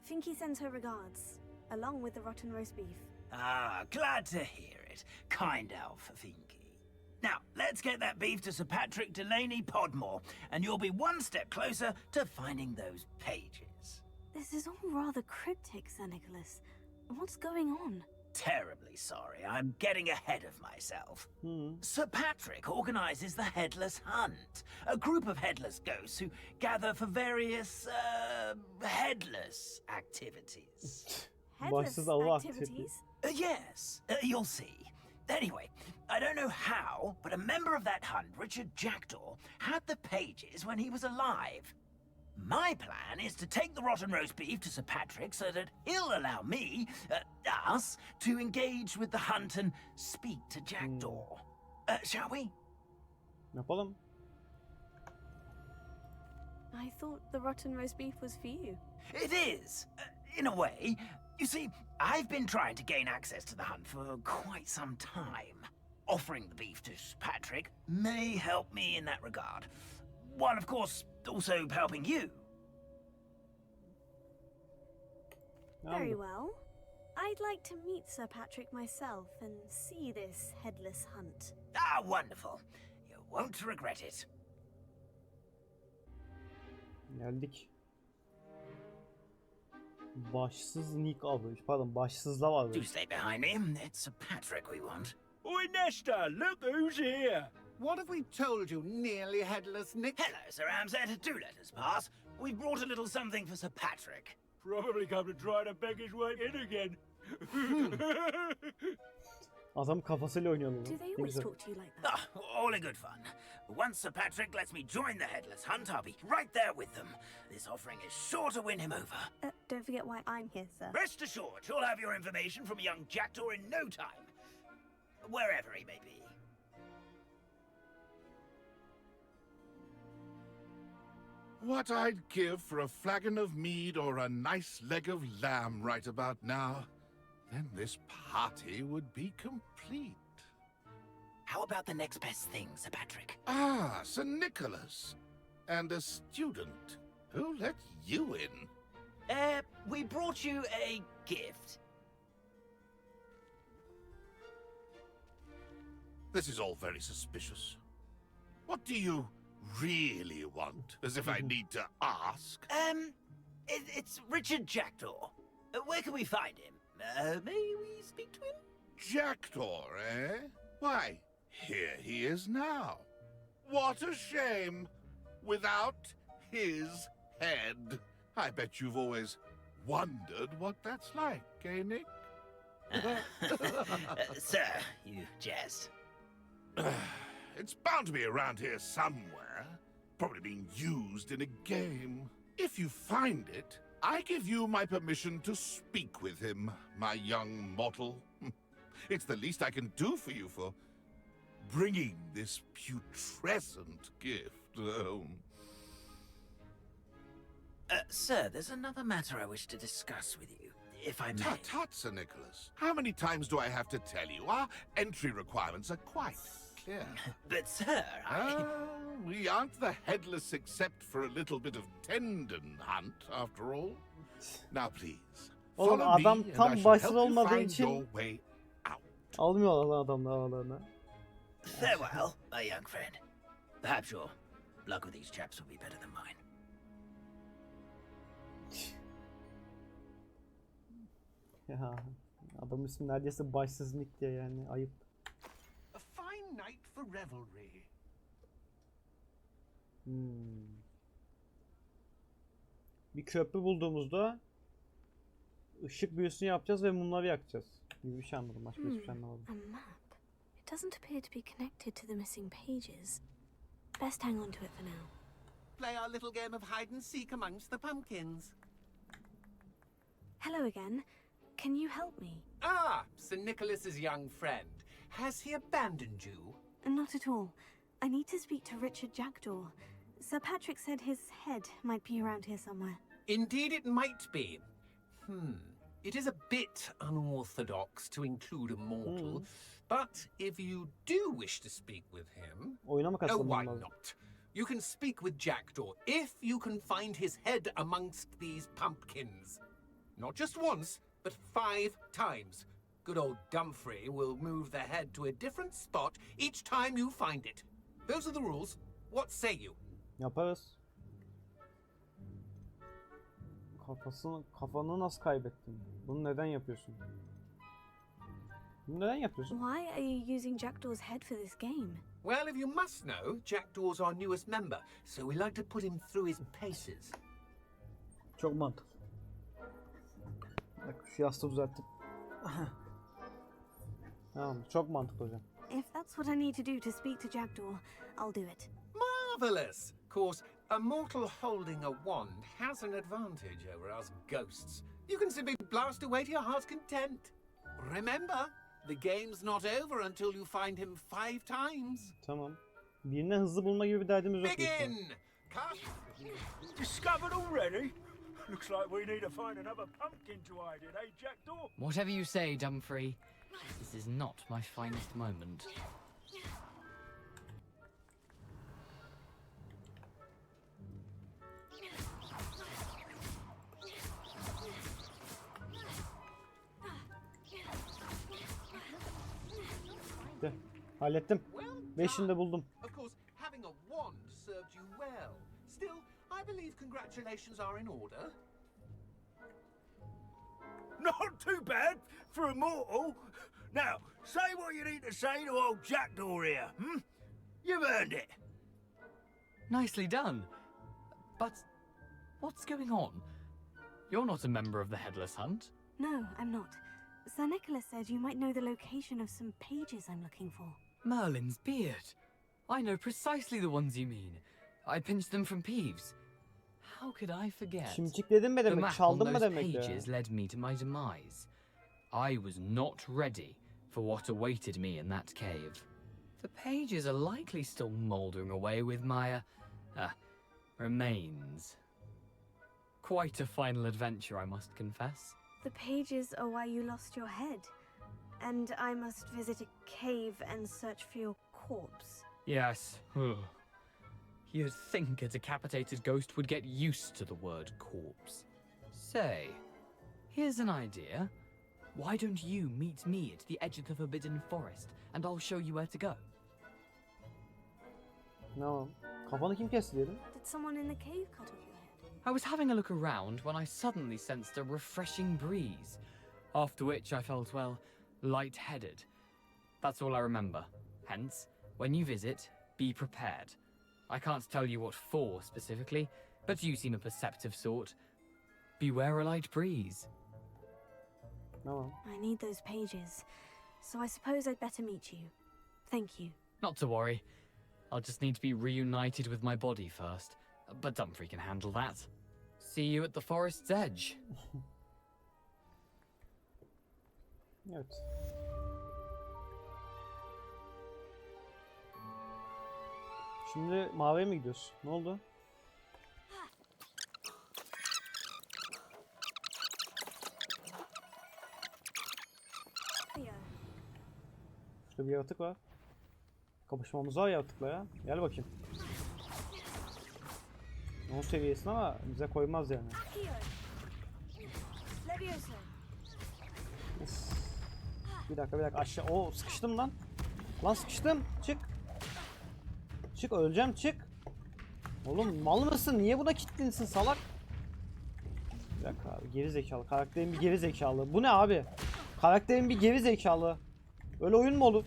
Finky sends her regards, along with the rotten roast beef. Ah, glad to hear it. Kind elf, Finky. Now, let's get that beef to Sir Patrick Delaney Podmore, and you'll be one step closer to finding those pages. This is all rather cryptic, Sir Nicholas. What's going on? Terribly sorry, I'm getting ahead of myself. Sir Patrick organizes the Headless Hunt, a group of headless ghosts who gather for various, headless activities. Headless activities? Yes, you'll see. Anyway, I don't know how, but a member of that hunt, Richard Jackdaw, had the pages when he was alive. My plan is to take the rotten roast beef to Sir Patrick so that he'll allow me, us, to engage with the hunt and speak to Jackdaw. Shall we? Yapalım. I thought the rotten roast beef was for you. It is, in a way. You see, I've been trying to gain access to the hunt for quite some time. Offering the beef to Sir Patrick may help me in that regard. While, of course, also helping you. Very well. I'd like to meet Sir Patrick myself and see this headless hunt. Ah, wonderful. You won't regret it. Geldik. Başsız Nick abi. Pardon, başsızla var. Do stay behind me. It's Sir Patrick we want. Oi, Nesta, look who's here. What have we told you, nearly headless Nick? Hello, Sir Ramsay. Do let us pass. We've brought a little something for Sir Patrick. Probably come to try to beg his way in again. Adam kafasıyla oynuyor. Do they always talk to you like that? Ah, all in good fun. Once Sir Patrick lets me join the Headless Hunt, I'll be right there with them. This offering is sure to win him over. Don't forget why I'm here, sir. Rest assured, you'll have your information from young Jackdaw in no time. Wherever he may be. What I'd give for a flagon of mead or a nice leg of lamb right about now. Then this party would be complete. How about the next best thing, Sir Patrick? Ah, Sir Nicholas. And a student. Who let you in? We brought you a gift. This is all very suspicious. What do you really want? As if I need to ask. It's Richard Jackdaw. Where can we find him? May we speak to him? Jackdaw, eh? Why, here he is now. What a shame. Without his head. I bet you've always wondered what that's like, eh, Nick? Sir, you jest. It's bound to be around here somewhere. Probably being used in a game. If you find it, I give you my permission to speak with him, my young mortal. It's the least I can do for you for bringing this putrescent gift home. Sir, there's another matter I wish to discuss with you, if I may. Tut, tut, Sir Nicholas. How many times do I have to tell you? Our entry requirements are quite clear. But, sir, we aren't the headless except for a little bit of tendon hunt, after all. Now, please, Oğlum follow adam me and I tam shall başsız help you olmadığı find your için way out. almıyorlar lan adamlar aralarına. Farewell, my young friend. Perhaps your luck with these chaps will be better than mine. Ya adam ismi neredeyse başsız Nick diye, yani ayıp. A fine night for revelry. Bir köprü bulduğumuzda ışık büyüsünü yapacağız ve mumları yakacağız gibi bir şey anladım. Başka hiçbir şey anlamadım. A map. It doesn't appear to be connected to the missing pages. Best hang on to it for now. Play our little game of hide and seek amongst the pumpkins. Hello again. Can you help me? Ah, Sir Nicholas's young friend. Has he abandoned you? Not at all. I need to speak to Richard Jackdaw. Sir Patrick said his head might be around here somewhere. Indeed it might be. It is a bit unorthodox to include a mortal, but if you do wish to speak with him... Oyuna mı Oh, katılmam why lazım? not? You can speak with Jackdaw if you can find his head amongst these pumpkins. Not just once, but 5 times. Good old Dumfrey will move the head to a different spot each time you find it. Those are the rules. What say you? Yaparız. Kafanı nasıl kaybettin? Bunu neden yapıyorsun? Bunu neden yapıyorsun? Why are you using Jackdaw's head for this game? Well, if you must know, Jackdaw's our newest member, so we like to put him through his paces. Çok mantıklı. Bak şu yastığı düzelttim. Tamam, çok mantıklı hocam. If that's what I need to do to speak to Jackdaw, I'll do it. Marvelous! Of course, a mortal holding a wand has an advantage over us ghosts. You can simply blast away to your heart's content. Remember, the game's not over until you find him 5 times. Tamam. Birine hızlı bulma gibi bir derdimiz yok. Begin! Discovered already? Looks like we need to find another pumpkin to hide in, eh, Jackdaw? Whatever you say, Dumfrey. This is not my finest moment. De, hallettim. 5'ini de buldum. Of course, having a wand served you well. Still, I believe congratulations are in order. Not too bad for a mortal. Now, say what you need to say to old Jackdaw here, You've earned it. Nicely done. But what's going on? You're not a member of the Headless Hunt. No, I'm not. Sir Nicholas said you might know the location of some pages I'm looking for. Merlin's beard. I know precisely the ones you mean. I pinched them from Peeves. How could I forget? Çimçikledin mi The demek? map on Çaldın mı those demek ya? pages led me to my demise. I was not ready for what awaited me in that cave. The pages are likely still mouldering away with my, remains. Quite a final adventure, I must confess. The pages are why you lost your head. And I must visit a cave and search for your corpse. Yes. You'd think a decapitated ghost would get used to the word corpse. Say, here's an idea. Why don't you meet me at the edge of the Forbidden Forest, and I'll show you where to go? No. Kafanı kim kesti dedim? Did someone in the cave cut off your head? I was having a look around when I suddenly sensed a refreshing breeze, after which I felt, well, light-headed. That's all I remember. Hence, when you visit, be prepared. I can't tell you what for specifically, but you seem a perceptive sort. Beware a light breeze. No. I need those pages, so I suppose I'd better meet you. Thank you. Not to worry. I'll just need to be reunited with my body first. But Dumfrey can handle that. See you at the forest's edge. Evet. Şimdi maviye mi gidiyoruz? Ne oldu? Şurada bir yaratık var. Kapışmamız var yaratıkla ya. Gel bakayım. 10 seviyesin ama bize koymaz yani. Uf. Bir dakika aşağı. Oo, sıkıştım lan. Lan sıkıştım. Çık. Çık, öleceğim, çık. Oğlum mal mısın? Niye buna kilitlensin salak? Bir dakika abi, geri zekalı. Karakterin bir geri zekalı. Bu ne abi? Karakterin bir geri zekalı. Öyle oyun mu olur?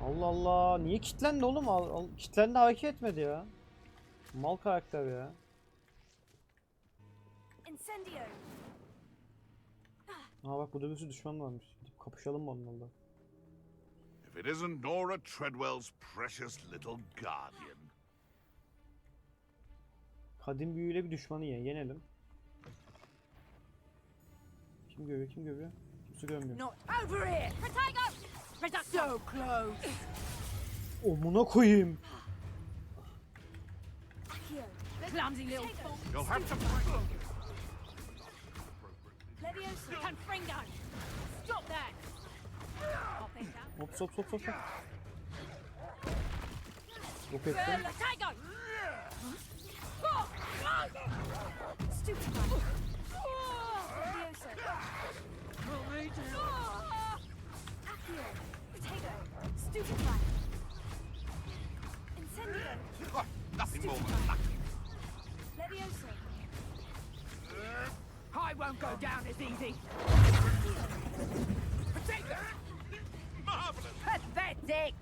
Allah Allah. Niye kilitlendi oğlum? Kilitlendi, hareket etmedi ya. Mal karakter ya. Aa bak, burada bir sürü düşman varmış. Gidip kapışalım mı onlarla? If it isn't Nora Treadwell's precious little guardian. Kadim büyüyle bir düşmanı yenelim. Kim görüyor? Kim görüyor? Kimse görmüyor. Not over here! So close! Omuna koyayım. Clumsy little fool! You'll have to fight. Leviosa! Confringo! Stop that! I'll pick that. Hop hop hop hop. Yok ettim. Latago! Stupid. Leviosa. Accio. Potato. Stupefy. Incendio. Nothing more than luck. Leviosa. I won't go down as easy! Potato! Marvelous. Pathetic!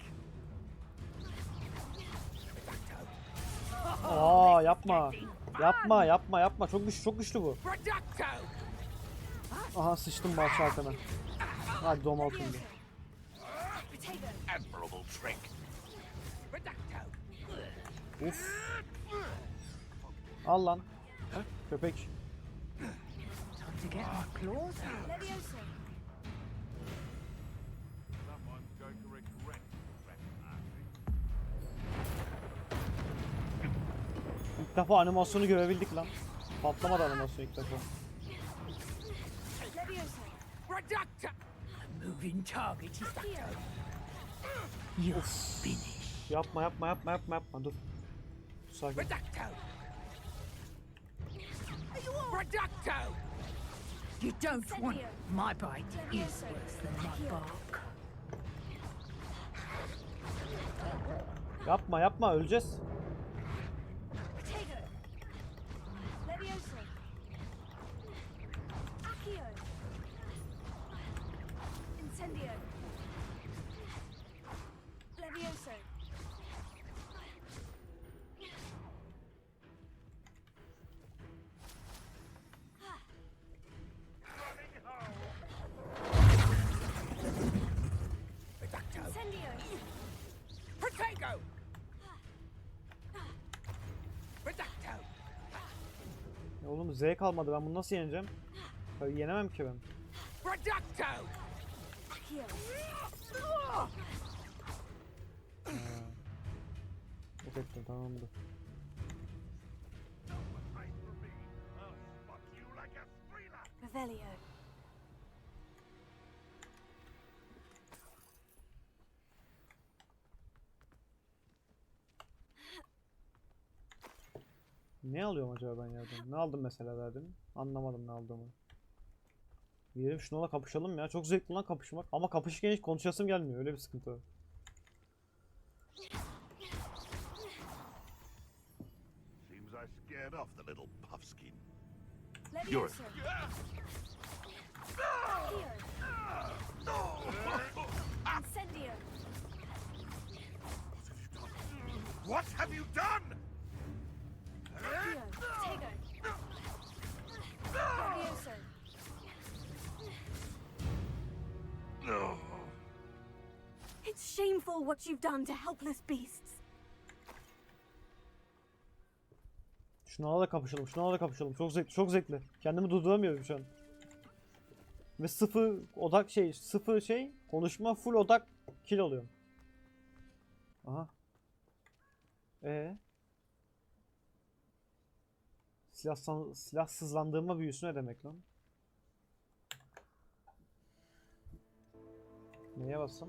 Aa yapma. Yapma yapma yapma. Çok güçlü, çok güçlü bu. Aha sıçtım baş altına. Hadi dom altında. Admirable trick. Uf. Al lan. Köpek. To get my claws out. Leviosa. Someone's going to regret recognizing. İlk defa animasyonu görebildik lan. Patlamadı animasyon ilk defa. Leviosa. Reductor! A moving target is that. You're finished. Yapma yapma yapma yapma yapma dur. Sakin. Reducto! Reducto! You don't want my bite is worse than my bark. Yapma yapma öleceğiz. Potato. Leviosa. Accio. Incendio. Leviosa. Incendio. Potato! Reducto! Ya oğlum Z kalmadı, ben bunu nasıl yeneceğim? Tabii yenemem ki ben. Reducto! Accio. Yok ettim tamamdır. Revelio. Ne alıyorum acaba ben yerden? Ne aldım mesela verdim? Anlamadım ne aldığımı. Gidelim şununla kapışalım ya. Çok zevkli lan kapışmak. Ama kapışırken hiç konuşasım gelmiyor. Öyle bir sıkıntı var. Seems I scared off the little puffskin. Leviosa. Incendio. What have you done? Accio. Potato. Leviosa. It's shameful what you've done to helpless beasts. Şunlarla da kapışalım. Şunlarla da kapışalım. Çok zevkli. Çok zevkli. Kendimi durduramıyorum şu an. Ve sıfır odak konuşma full odak kill oluyorum. Aha. Silahsızlandırma büyüsü ne demek lan? Neye bassam?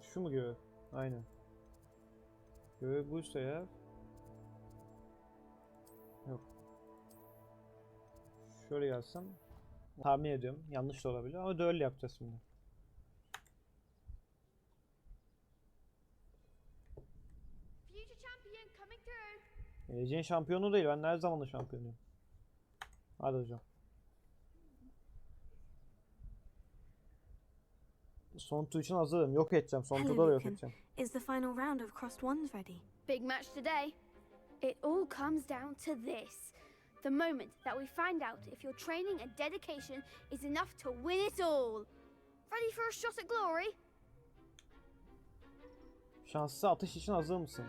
Şu mu görev? Aynen. Görev buysa eğer. Yok. Şöyle gelsem. Tahmin ediyorum. Yanlış da olabilir ama öyle yapacağız şimdi. Geleceğin şampiyonu değil. Ben her zaman da şampiyonuyum. Hadi hocam. Son tur için hazırım. Yok edeceğim. Son turda da yok edeceğim. Is the final round of crossed ones ready? Big match today. It all comes down to this. The moment that we find out if your training and dedication is enough to win it all. Ready for a shot at glory? Şanslı atış için hazır mısın?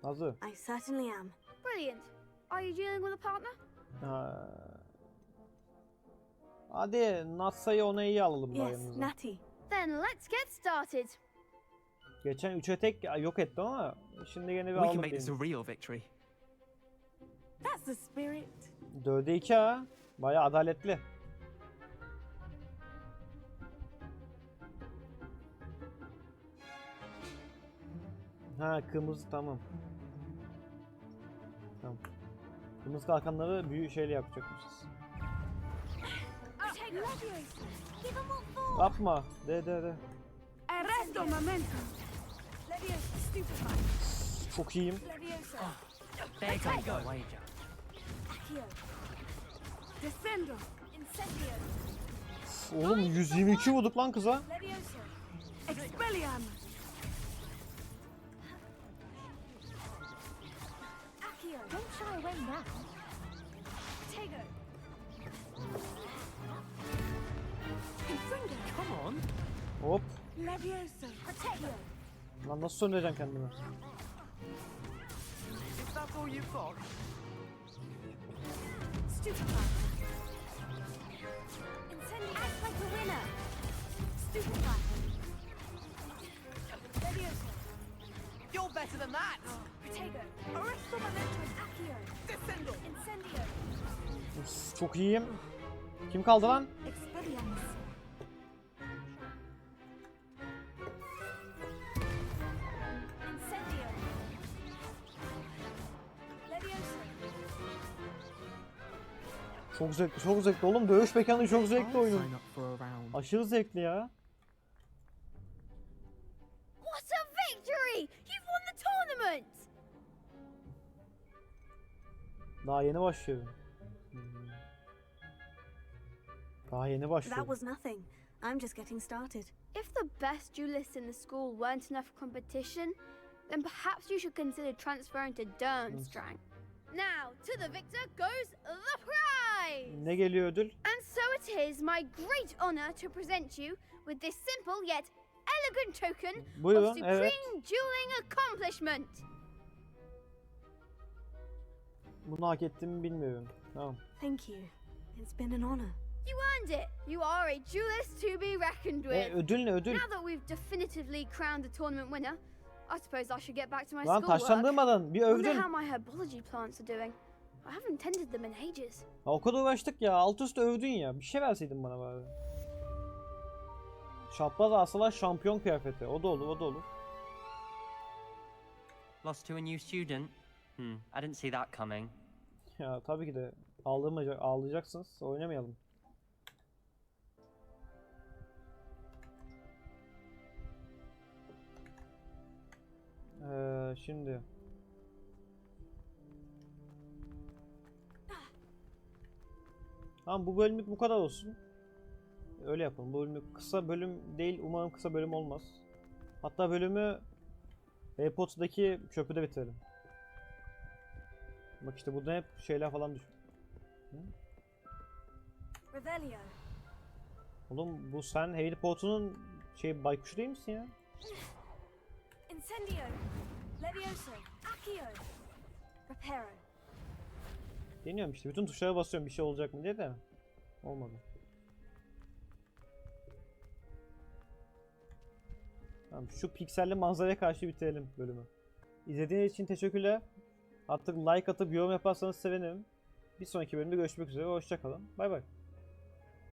Hazır. I certainly am. Brilliant. Are you dealing with a partner? Hadi Natsa'yı ona iyi alalım Yes, yanımıza. Natty. Then let's get started. Geçen 3'e tek yok ettim ama şimdi yine bir We can alalım make this a diyelim. real victory. That's the spirit. 4'e 2 ha. Bayağı adaletli. Ha kırmızı tamam. Tamam. Kırmızı kalkanları büyük şeyle yapacakmışız. Yapma. De. Arresto momento. Çok iyiyim. There goes your wager. Descendo. Oğlum 122 vurduk lan kıza. Expelliarmus. Don't shy away now. Come on. Hop. Levioso. Lan nasıl söndüreceksin kendini? Is that all you've got? Act like a winner. You're better than that! Uf, çok iyiyim. Kim kaldı lan? Expelliarmus. Çok zevkli, çok zevkli oğlum. Dövüş mekanı çok zevkli oyunun. Sign up for a round. Aşırı zevkli ya. What a victory! You've won the tournament! Daha yeni başlıyor. Daha yeni That başlıyor. was nothing. I'm just getting started. If the best duelists in the school weren't enough competition, then perhaps you should consider transferring to Durmstrang. Now, to the victor goes the prize! Ne geliyor ödül? And so it is my great honor to present you with this simple yet elegant token Buyurun, of supreme evet. dueling accomplishment. Bunu hak ettiğimi bilmiyorum. Tamam. Thank you. It's been an honor. You earned it. You are a duelist to be reckoned with. Ödül ne ödül? Now that we've definitively crowned the tournament winner, I suppose I should get back to my Lan schoolwork. taşlandırmadan bir Wonder övdün. how my herbology plants are doing. I haven't tended them in ages. Ya o kadar uğraştık ya. Alt üst övdün ya. Bir şey verseydin bana bari. Şapraz alsalar şampiyon kıyafeti. O da olur, o da olur. Lost to a new student? I didn't see that coming. Ya tabii ki de ağlayacaksınız. Oynamayalım. Şimdi. Tamam bu bölümlük bu kadar olsun. Öyle yapalım. Bu bölümlük kısa bölüm değil. Umarım kısa bölüm olmaz. Hatta bölümü Harry Potter'daki köprüde bitirelim. Bak işte burada hep şeyler falan düşüyor. Revelio. Oğlum bu sen Harry Potter'ın baykuşu değil misin ya? Incendio. Levioso. Accio. Reparo. Deniyorum işte. Bütün tuşlara basıyorum bir şey olacak mı diye de. Olmadı. Tamam şu pikselli manzaraya karşı bitirelim bölümü. İzlediğiniz için teşekkürler. Artık like atıp yorum yaparsanız sevinirim. Bir sonraki bölümde görüşmek üzere. Hoşça kalın. Bay bay.